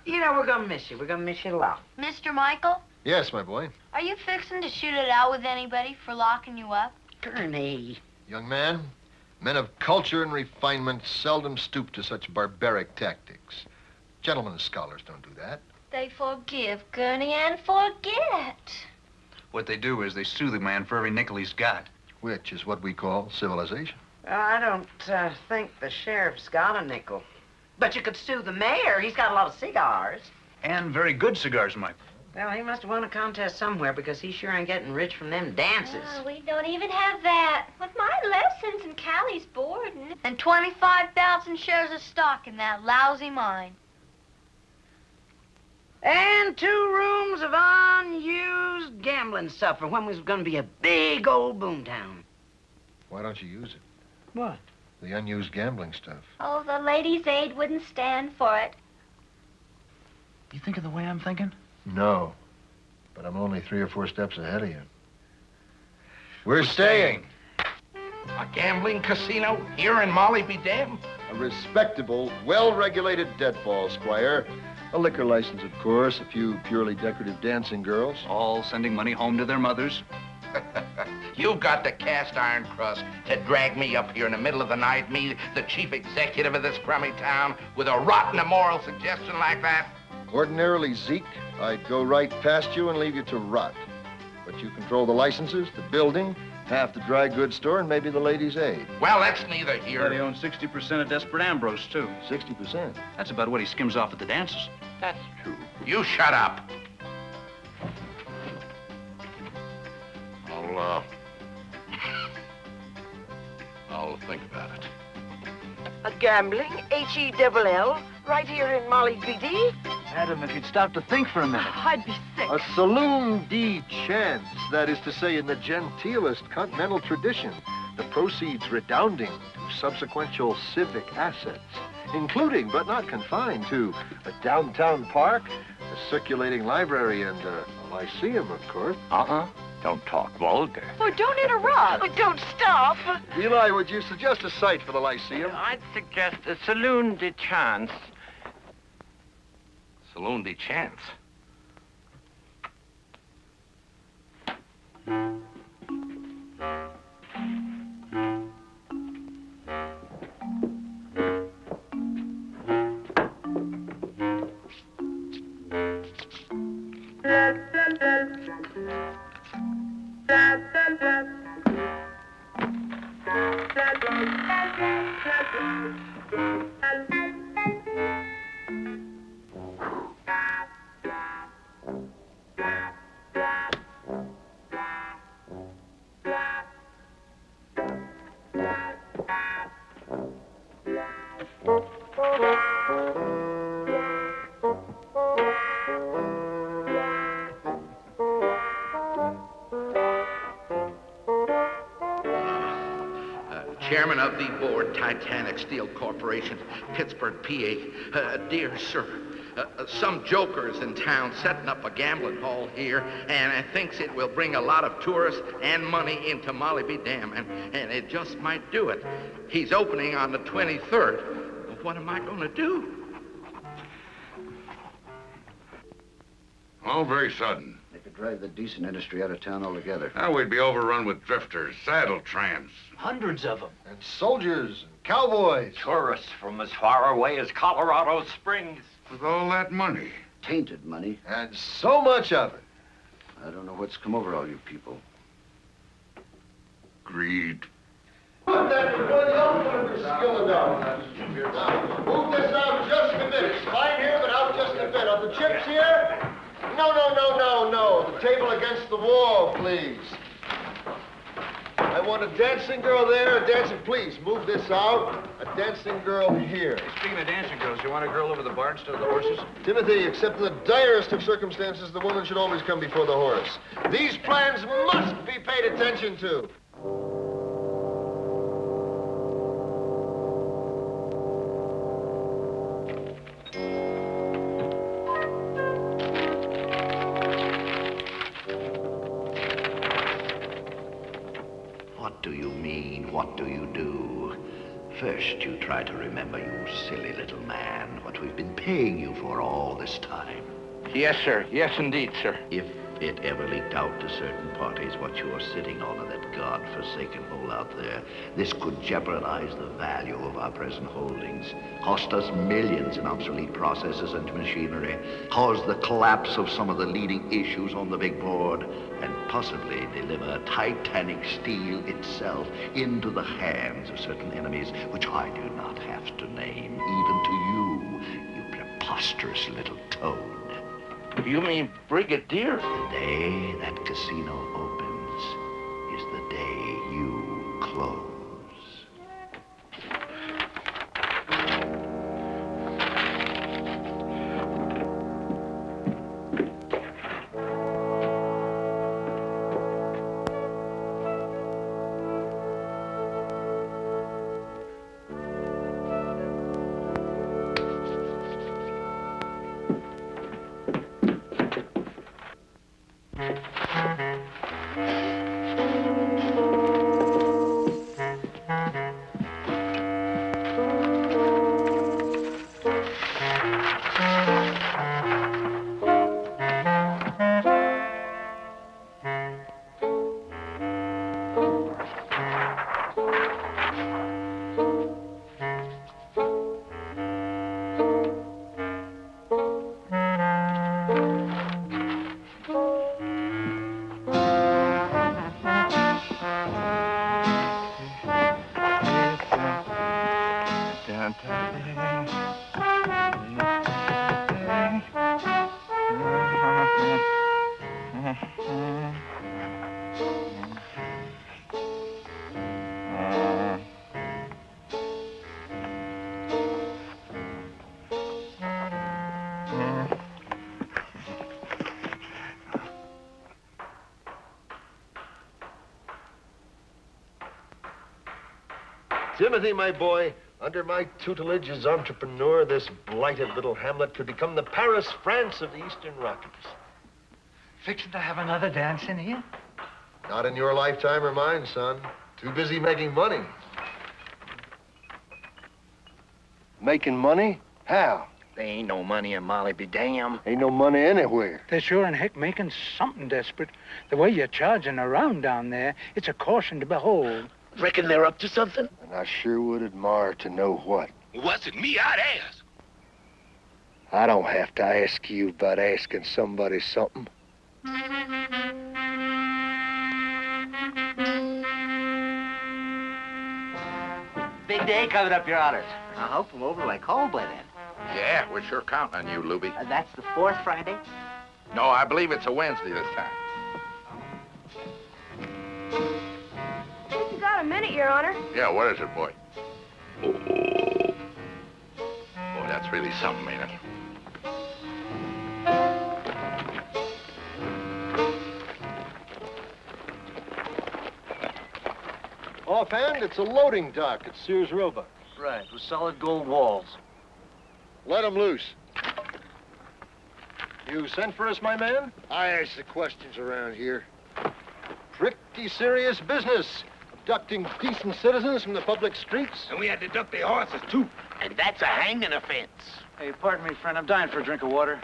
You know, we're gonna miss you. We're gonna miss you a lot. Mr. Michael, Yes, my boy. are you fixing to shoot it out with anybody for locking you up? Gurney. Young man, men of culture and refinement seldom stoop to such barbaric tactics. Gentlemen and scholars don't do that. They forgive, Gurney, and forget. What they do is they sue the man for every nickel he's got. Which is what we call civilization. Well, I don't think the sheriff's got a nickel. But you could sue the mayor. He's got a lot of cigars. And very good cigars, Mike. Well, he must have won a contest somewhere because he sure ain't getting rich from them dances. Oh, we don't even have that. With my lessons and Callie's boarding. And 25,000 shares of stock in that lousy mine. And 2 rooms of unused gambling stuff for when we was going to be a big old boomtown. Why don't you use it? What? The unused gambling stuff. Oh, the Ladies' Aid wouldn't stand for it. You thinking the way I'm thinking? No. But I'm only 3 or 4 steps ahead of you. We're staying. A gambling casino here in Molly be damned? A respectable, well-regulated deadfall, Squire. A liquor license, of course, a few purely decorative dancing girls. All sending money home to their mothers. You've got the cast iron crust to drag me up here in the middle of the night, me, the chief executive of this crummy town, with a rotten immoral suggestion like that? Ordinarily, Zeke, I'd go right past you and leave you to rot. But you control the licenses, the building, half the dry goods store, and maybe the Ladies' Aid. Well, that's neither here. But he owns 60% of Desperate Ambrose, too. 60%? That's about what he skims off at the dances. That's true. You shut up. I'll think about it. A gambling, H-E-double-L, right here in Molly BD? Adam, if you'd stop to think for a minute. I'd be sick. A saloon de chance, that is to say, in the genteelest continental tradition, the proceeds redounding to subsequential civic assets, including, but not confined to, a downtown park, a circulating library, and a lyceum, of course. Don't talk vulgar. Oh, don't interrupt. Oh, don't stop. Eli, would you suggest a site for the lyceum? I'd suggest a saloon de chance. Saloon de chance. Chairman of the board, Titanic Steel Corporation, Pittsburgh, PA. Dear sir, some joker's in town setting up a gambling hall here, and thinks it will bring a lot of tourists and money into Molly be damned, and it just might do it. He's opening on the 23rd. What am I going to do? Oh, very sudden. They could drive the decent industry out of town altogether. Now we'd be overrun with drifters, saddle tramps. Hundreds of them. And soldiers and cowboys. Tourists from as far away as Colorado Springs. With all that money. Tainted money. And so much of it. I don't know what's come over all you people. Greed. Move this out just a bit. It's fine here, but out just a bit. Are the chips here? No. The table against the wall, please. want a dancing girl there, a dancing... Please, move this out. A dancing girl here. Speaking of dancing girls, you want a girl over the bar instead of the horses? Timothy, except in the direst of circumstances, the woman should always come before the horse. These plans must be paid attention to. What do you mean? What do you do? First, you try to remember, you silly little man, what we've been paying you for all this time. Yes, sir. Yes, indeed, sir. If it ever leaked out to certain parties what you are sitting on in that God-forsaken hole out there, this could jeopardize the value of our present holdings, cost us millions in obsolete processes and machinery, cause the collapse of some of the leading issues on the big board, and possibly deliver Titanic steel itself into the hands of certain enemies, which I do not have to name, even to you, you preposterous little toad. You mean Brigadier? The day that casino opens is the day you close. Timothy, my boy, under my tutelage as entrepreneur, this blighted little hamlet could become the Paris, France of the Eastern Rockies. Fixing to have another dance in here? Not in your lifetime or mine, son. Too busy making money. Making money? How? There ain't no money in Molly be damn. Ain't no money anywhere. They're sure in heck making something desperate. The way you're charging around down there, it's a caution to behold. Reckon they're up to something? And I sure would admire to know what. Wasn't me, I'd ask. I don't have to ask you about asking somebody something. Big day coming up, Your Honors. I hope I'm over like cold by then. Yeah, we're sure counting on you, Luby. That's the fourth Friday? No, I believe it's a Wednesday this time. You got a minute, Your Honor. Yeah, what is it, boy? Oh, boy, that's really something, ain't it? Offhand, it's a loading dock at Sears Roebuck. Right, with solid gold walls. Let him loose. You sent for us, my man? I ask the questions around here. Pretty serious business. Abducting decent citizens from the public streets. And we had to duck their horses, too. And that's a hanging offense. Hey, pardon me, friend. I'm dying for a drink of water.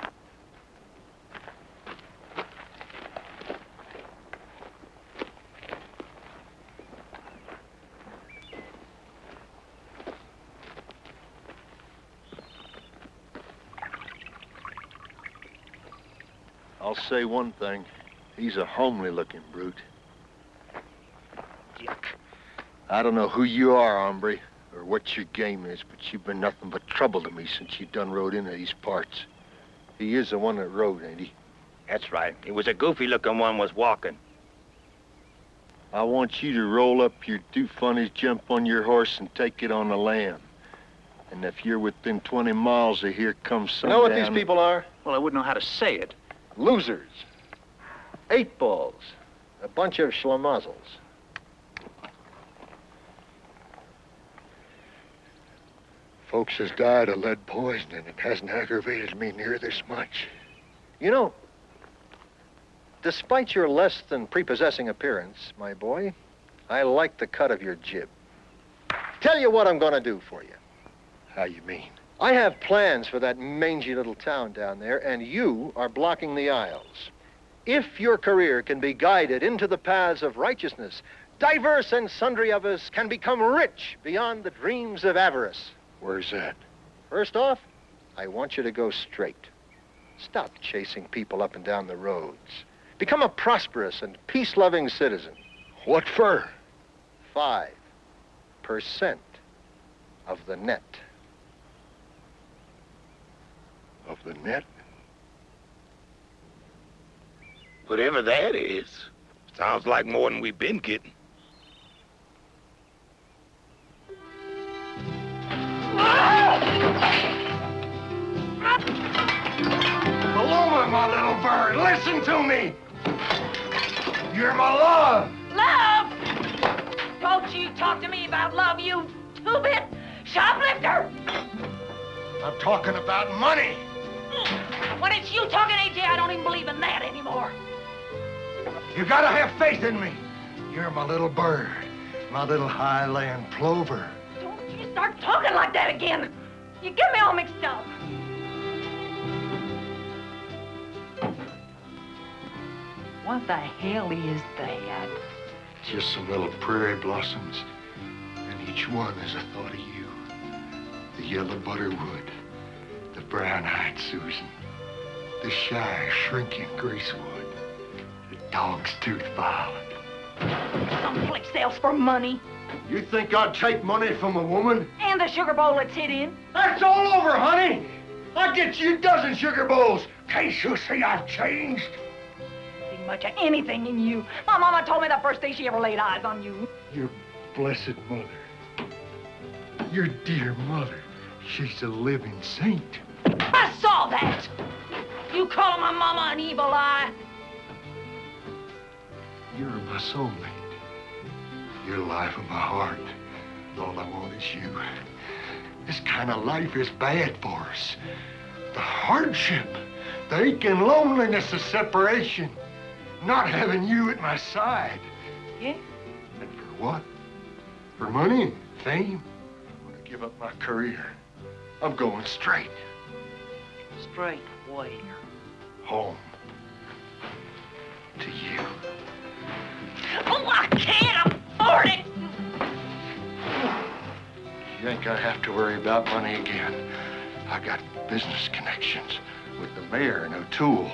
I'll say one thing. He's a homely-looking brute. Yuck. I don't know who you are, hombre, or what your game is, but you've been nothing but trouble to me since you done rode into these parts. He is the one that rode, ain't he? That's right. It was a goofy-looking one was walking. I want you to roll up your two funnies, jump on your horse, and take it on the lam. And if you're within 20 miles of here, come You sundown... know what these people are? Well, I wouldn't know how to say it. Losers. 8 balls. A bunch of schlemazzles. Folks has died of lead poisoning. It hasn't aggravated me near this much. You know, despite your less than prepossessing appearance, my boy, I like the cut of your jib. Tell you what I'm gonna do for you. How you mean? I have plans for that mangy little town down there, and you are blocking the aisles. If your career can be guided into the paths of righteousness, diverse and sundry of us can become rich beyond the dreams of avarice. Where's that? First off, I want you to go straight. Stop chasing people up and down the roads. Become a prosperous and peace-loving citizen. What for? 5% of the net. Of the net? Whatever that is, sounds like more than we've been getting. Paloma, my little bird, listen to me. You're my love. Love? Don't you talk to me about love, you two-bit shoplifter! I'm talking about money. When it's you talking, AJ, I don't even believe in that anymore. You gotta have faith in me. You're my little bird, my little highland plover. Don't you start talking like that again. You get me all mixed up. What the hell is that? Just some little prairie blossoms, and each one is a thought of you. The yellow butterwood, the brown-eyed Susan, the shy, shrinking greasewood, the dog's tooth violet. Someplace else for money. You think I'd take money from a woman? And the sugar bowl it's hid in. That's all over, honey. I'll get you a dozen sugar bowls. Can't you see I've changed? See much of anything in you. My mama told me the first day she ever laid eyes on you. Your blessed mother. Your dear mother. She's a living saint. I saw that. You calling my mama an evil eye? You're my soulmate. You're the life of my heart. All I want is you. This kind of life is bad for us. The hardship, the aching loneliness of separation. Not having you at my side. Yeah? And for what? For money and fame? I'm gonna give up my career. I'm going straight. Straight where? Home. To you. Oh, I can't afford it! You ain't gonna have to worry about money again. I got business connections with the mayor and O'Toole.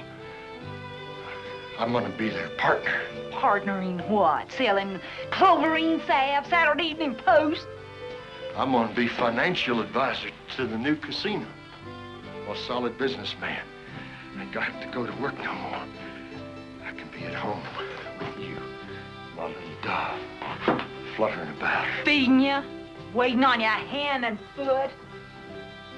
I'm gonna be their partner. Partner in what? Selling cloverine salve, Saturday Evening Post? I'm gonna be financial advisor to the new casino. I'm a solid businessman. I ain't gonna have to go to work no more. I can be at home with you, my little dove, fluttering about. Feeding you, waiting on your hand and foot.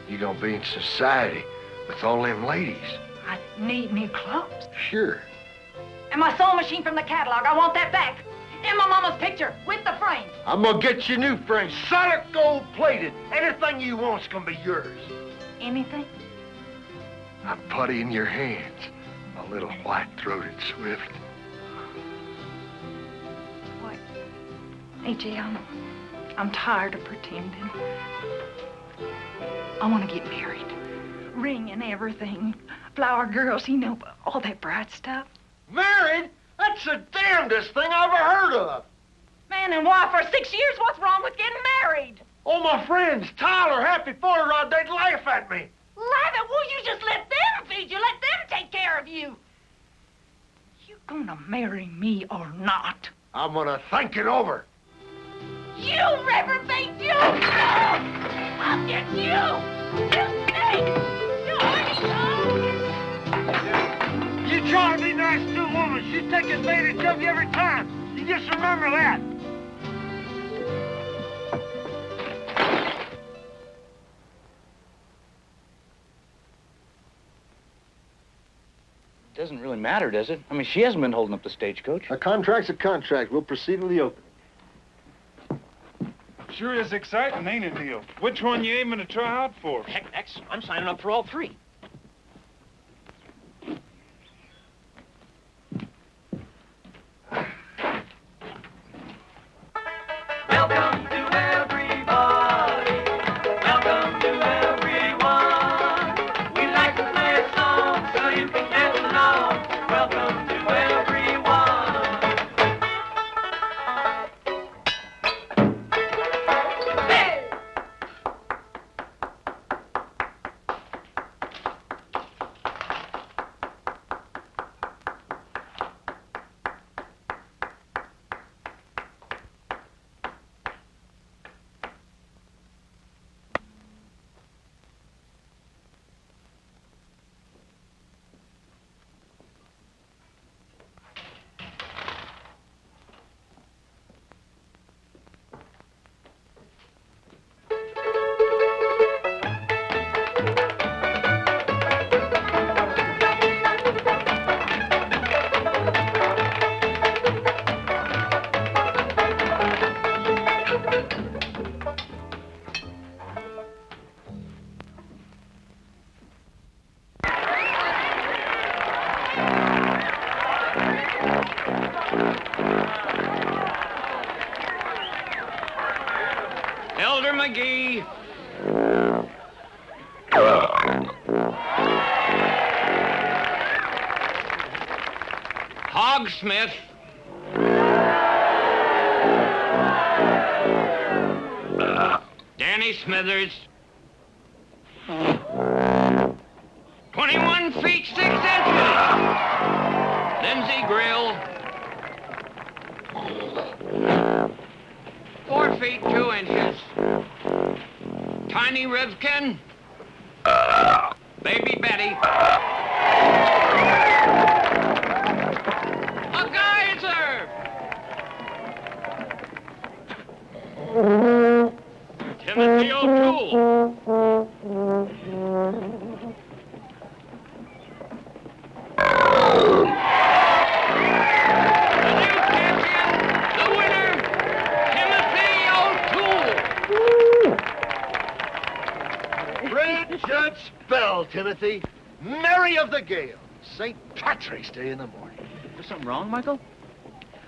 You gonna be in society with all them ladies. I need new clothes. Sure. And my sewing machine from the catalog, I want that back. And my mama's picture with the frame. I'm gonna get you new frames, solid gold-plated. Anything you want's gonna be yours. Anything? I'm putty in your hands, a little white-throated swift. What? AJ, I'm tired of pretending. I want to get married. Ring and everything. Flower girls, you know, all that bright stuff. Married? That's the damnedest thing I ever heard of. Man and wife for 6 years, what's wrong with getting married? All my friends, Tyler, Happy, Rod, they'd laugh at me. Laugh at? Well, you just let them feed you. Let them take care of you. You gonna marry me or not? I'm gonna think it over. You reprobate, you! I'll get you! You snake! You horny dog! You try to be nice to a woman, she take advantage of you every time. You Just remember that. Doesn't really matter, does it? I mean, she hasn't been holding up the stagecoach. A contract's a contract. We'll proceed with the opening. Sure is exciting, ain't it, Neil? Which one you aiming to try out for? Heck, I'm signing up for all three. Welcome to everybody. Welcome to everyone. We like to play a song so you can get along. Welcome to everyone. Hey! Elder McGee. Hog Smith. Danny Smithers. 21 feet 6 inches. Lindsay Grill. 4 feet 2 inches. Tiny Rivkin. Baby Betty. A geyser. Timothy O'Toole. Good spell, Timothy. Mary of the Gale. St. Patrick's Day in the morning. Is something wrong, Michael?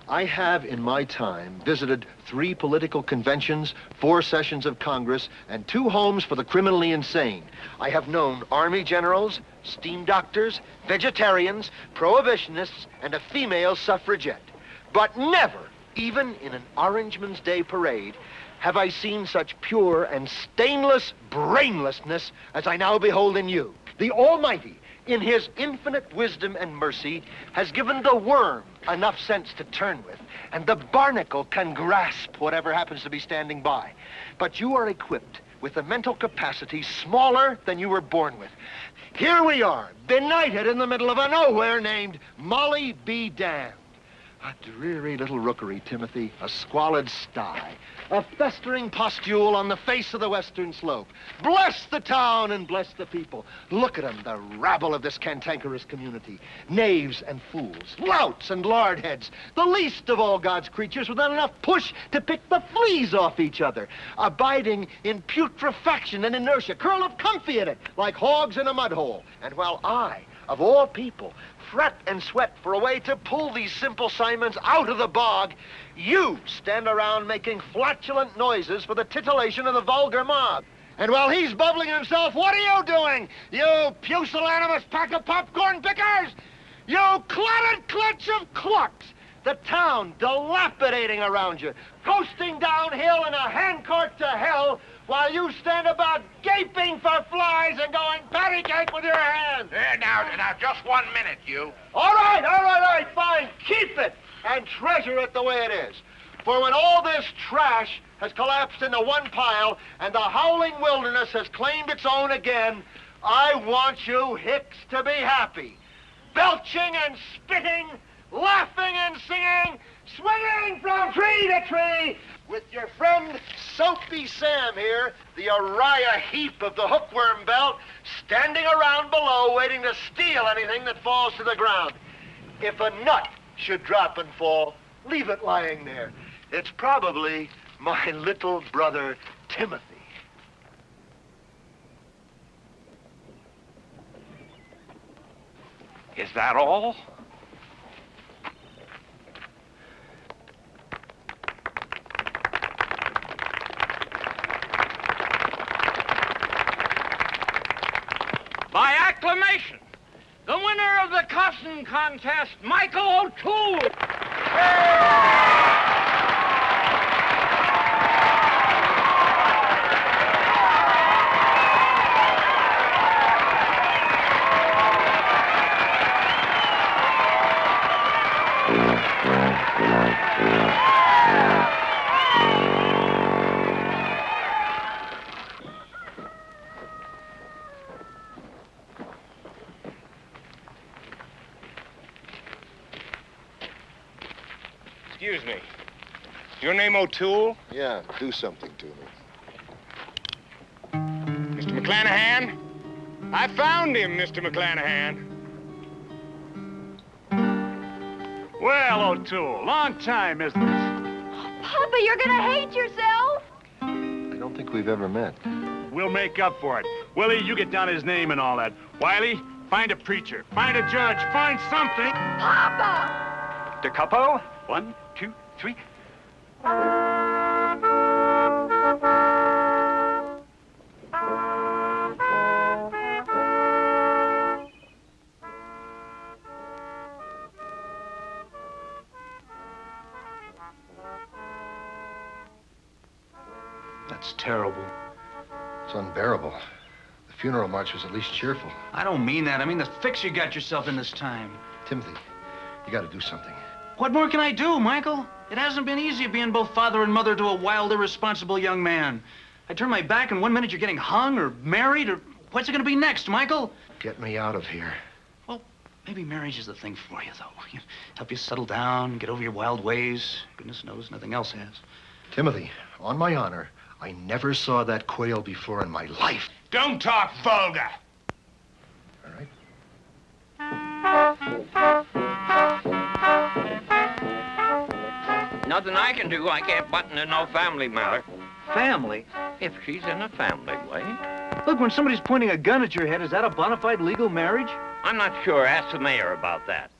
I have, in my time, visited 3 political conventions, 4 sessions of Congress, and 2 homes for the criminally insane. I have known army generals, steam doctors, vegetarians, prohibitionists, and a female suffragette. But never, even in an Orangeman's Day parade, have I seen such pure and stainless brainlessness as I now behold in you. The Almighty, in his infinite wisdom and mercy, has given the worm enough sense to turn with, and the barnacle can grasp whatever happens to be standing by. But you are equipped with a mental capacity smaller than you were born with. Here we are, benighted in the middle of a nowhere named Molly be damned. A dreary little rookery, Timothy, a squalid sty, a festering pustule on the face of the western slope. Bless the town and bless the people. Look at them, the rabble of this cantankerous community. Knaves and fools, louts and lardheads, the least of all God's creatures without enough push to pick the fleas off each other, abiding in putrefaction and inertia, curled up comfy in it, like hogs in a mud hole. And while I, of all people, fret and sweat for a way to pull these simple Simons out of the bog, you stand around making flatulent noises for the titillation of the vulgar mob. And while he's bubbling himself, what are you doing, you pusillanimous pack of popcorn pickers? You clotted clutch of clucks! The town dilapidating around you, coasting downhill in a handcart to hell, while you stand about gaping for flies and going patty cake with your hands. Now, just 1 minute, you. All right, fine. Keep it and treasure it the way it is. For when all this trash has collapsed into one pile and the howling wilderness has claimed its own again, I want you hicks to be happy. Belching and spitting laughing and singing, swinging from tree to tree, with your friend Soapy Sam here, the Uriah Heep of the hookworm belt, standing around below waiting to steal anything that falls to the ground. If a nut should drop and fall, leave it lying there. It's probably my little brother Timothy. Is that all? By acclamation, the winner of the cussing contest, Michael O'Toole. Excuse me. Your name O'Toole? Yeah, do something to me. Mr. McClanahan? I found him, Mr. McClanahan. Well, O'Toole, long time, isn't it? Papa, you're gonna hate yourself. I don't think we've ever met. We'll make up for it. Willie, you get down his name and all that. Wiley, find a preacher, find a judge, find something. Papa! Da capo. 1, 2, 3. That's terrible. It's unbearable. The funeral march was at least cheerful. I don't mean that. I mean the fix you got yourself in this time. Timothy, you got to do something. What more can I do, Michael? It hasn't been easy being both father and mother to a wild, irresponsible young man. I turn my back and 1 minute you're getting hung or married or what's it going to be next, Michael? Get me out of here. Well, maybe marriage is the thing for you, though. Help you settle down, get over your wild ways. Goodness knows nothing else has. Timothy, on my honor, I never saw that quail before in my life. Don't talk vulgar. All right. Nothing I can do. I can't button in no family matter. Family? If she's in a family way. Look, when somebody's pointing a gun at your head, is that a bona fide legal marriage? I'm not sure. Ask the mayor about that.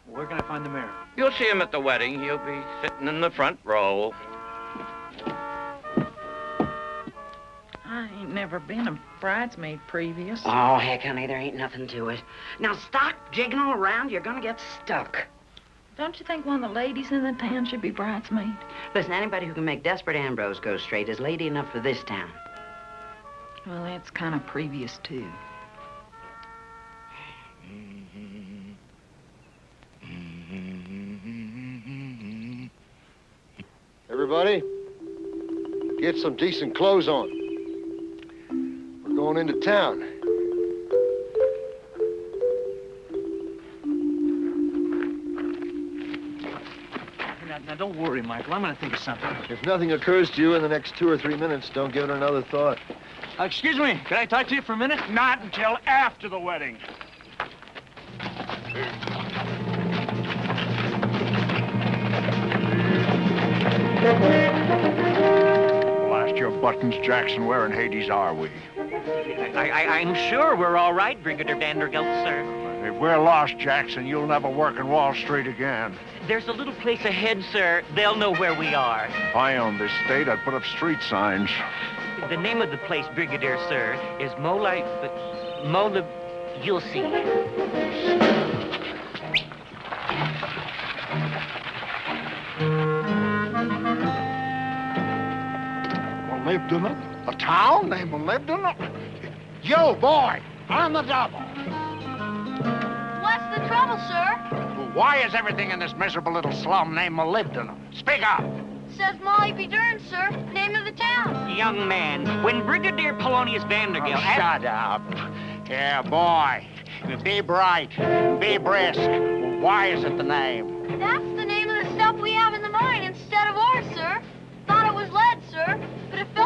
Where can I find the mayor? You'll see him at the wedding. He'll be sitting in the front row. I ain't never been a bridesmaid previous. Oh, heck, honey, there ain't nothing to it. Now, stop jigging all around. You're gonna get stuck. Don't you think one of the ladies in the town should be bridesmaid? Listen, anybody who can make Desperate Ambrose go straight is lady enough for this town. Well, that's kind of previous, too. Everybody, get some decent clothes on. We're going into town. Now, don't worry, Michael. I'm going to think of something. If nothing occurs to you in the next 2 or 3 minutes, don't give it another thought. Excuse me. Can I talk to you for a minute? Not until after the wedding. Blast your buttons, Jackson. Where in Hades are we? I'm sure we're all right, Brigadier Vanderbilt, sir. If we're lost, Jackson, you'll never work in Wall Street again. There's a little place ahead, sir. They'll know where we are. If I owned this state, I'd put up street signs. The name of the place, Brigadier, sir, is Mola... You'll see. Molybdenum? A town named Molybdenum? Yo, boy, on the double. What's the trouble, sir? Why is everything in this miserable little slum named Molybdenum? Speak up. Says Molly B. Dern, sir. Name of the town. Young man, when Brigadier Polonius Vanderbilt... Oh, shut up. Yeah, boy. Be bright. Be brisk. Why is it the name?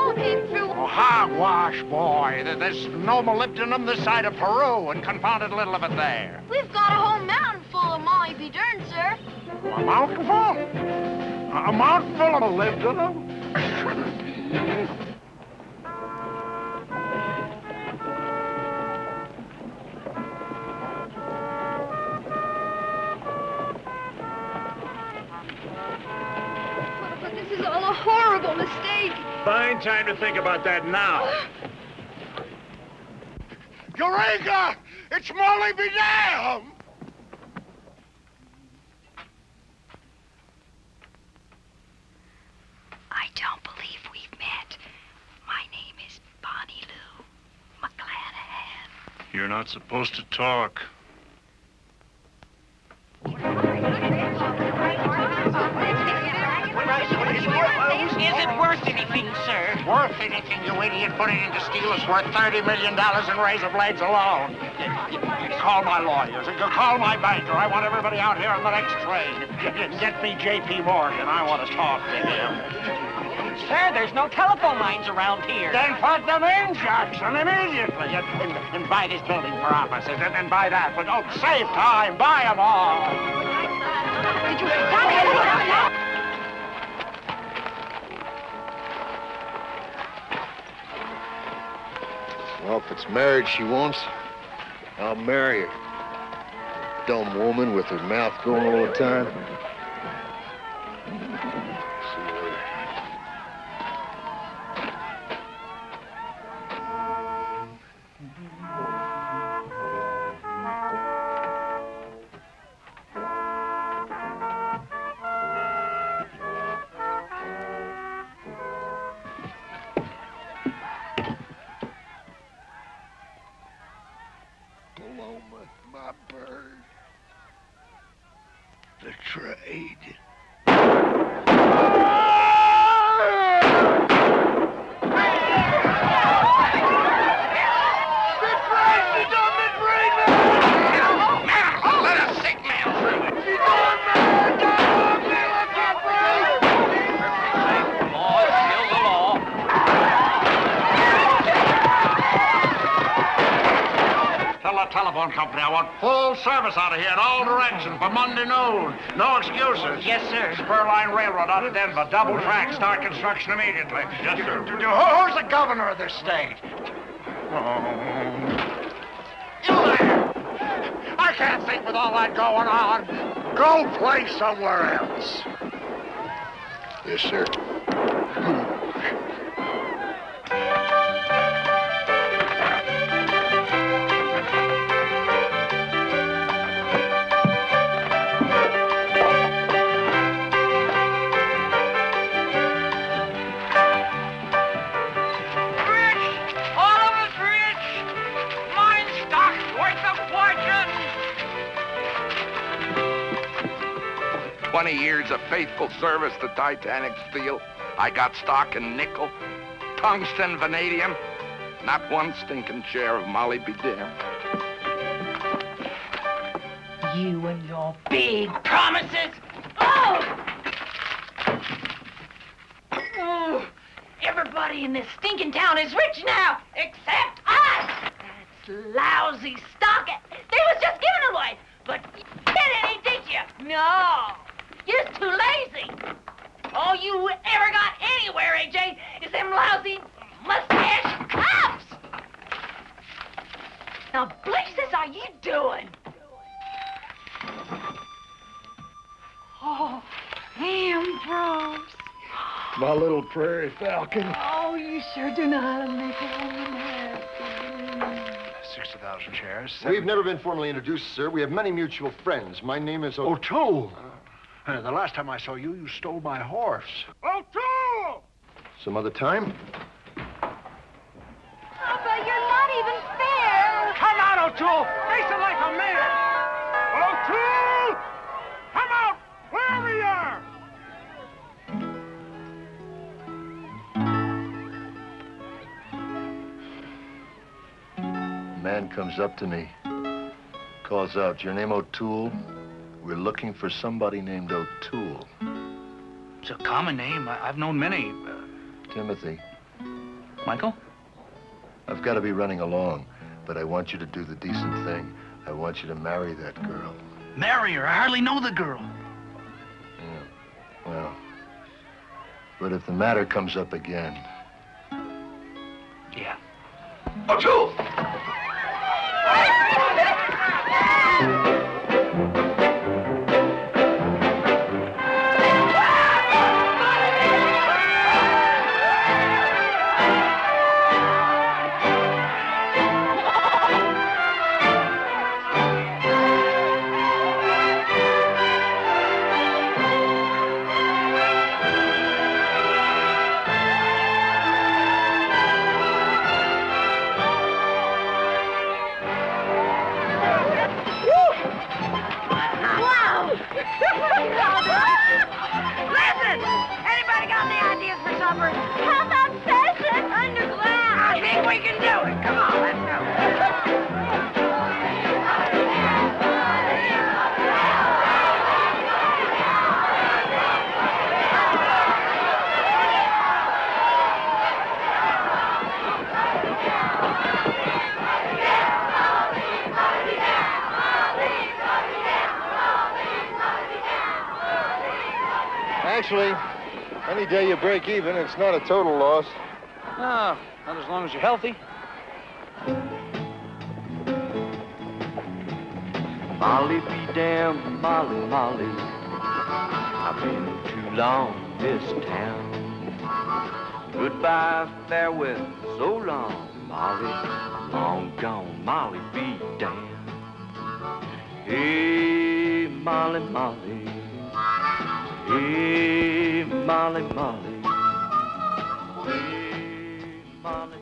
all came through. Oh, hogwash, boy. There's no molybdenum this side of Peru and confounded little of it there. We've got a whole mountain full of Molly be darned, sir. A mountain full? A mountain full of molybdenum? But this is all a horrible mistake. Fine time to think about that now. Eureka! It's Molly be damned! I don't believe we've met. My name is Bonnie Lou McClanahan. You're not supposed to talk. Is it worth anything, sir? Worth anything, you idiot. Putting into steel is worth $30 million in razor blades alone. Call my lawyers. Call my banker. I want everybody out here on the next train. Get me J.P. Morgan. I want to talk to him. Sir, there's no telephone lines around here. Then put them in, Jackson, immediately. And buy this building for offices. And buy that. But don't save time. Buy them all. Did you stop? Well, if it's marriage she wants, I'll marry her. Dumb woman with her mouth going all the time. See you later. My bird. The trade. Let a sick man through. Law is still the law. Tell the telephone company I want full service out of here in all directions by Monday noon. No excuses. Yes, sir. Spur line railroad out of Denver. Double track. Start construction immediately. Yes, sir. Who's the governor of this state? You there! I can't think with all that going on. Go play somewhere else. Yes, sir. All of us rich. Mine stock worth a fortune. 20 years of faithful service to Titanic Steel. I got stock in nickel, tungsten, vanadium. Not one stinking share of Molly be damned. You and your big promises. Oh! Oh! Everybody in this stinking town is rich now, except us. That's lousy stock. They was just giving it away, but you did any, did you? No. You're too lazy. All you ever got anywhere, AJ, is them lousy mustache cops. Now, blazes are you doing? Oh, Ambrose. My little prairie falcon. Oh, you sure do know how to make a woman happy. 60,000 shares. We've never been formally introduced, sir. We have many mutual friends. My name is O'Toole. The last time I saw you, you stole my horse. O'Toole! Some other time? Papa, you're not even fair. Come on, O'Toole! Face it like a man! O'Toole! Come out! Wherever you are! A man comes up to me, calls out, "Your name O'Toole? We're looking for somebody named O'Toole." It's a common name. I've known many. Timothy. Michael? I've got to be running along, but I want you to do the decent thing. I want you to marry that girl. Marry her? I hardly know the girl. Yeah, well, but if the matter comes up again... Yeah. Achoo! Listen! Anybody got any ideas for supper? How about pheasant underground? I think we can do it. Come on, let's go. Actually, any day you break even, it's not a total loss. No, not as long as you're healthy. Molly be damned, Molly, Molly. I've been too long in this town. Goodbye, farewell, so long, Molly. Long gone, Molly be damned. Hey, Molly, Molly. Hey, Molly, Molly. Hey, Molly.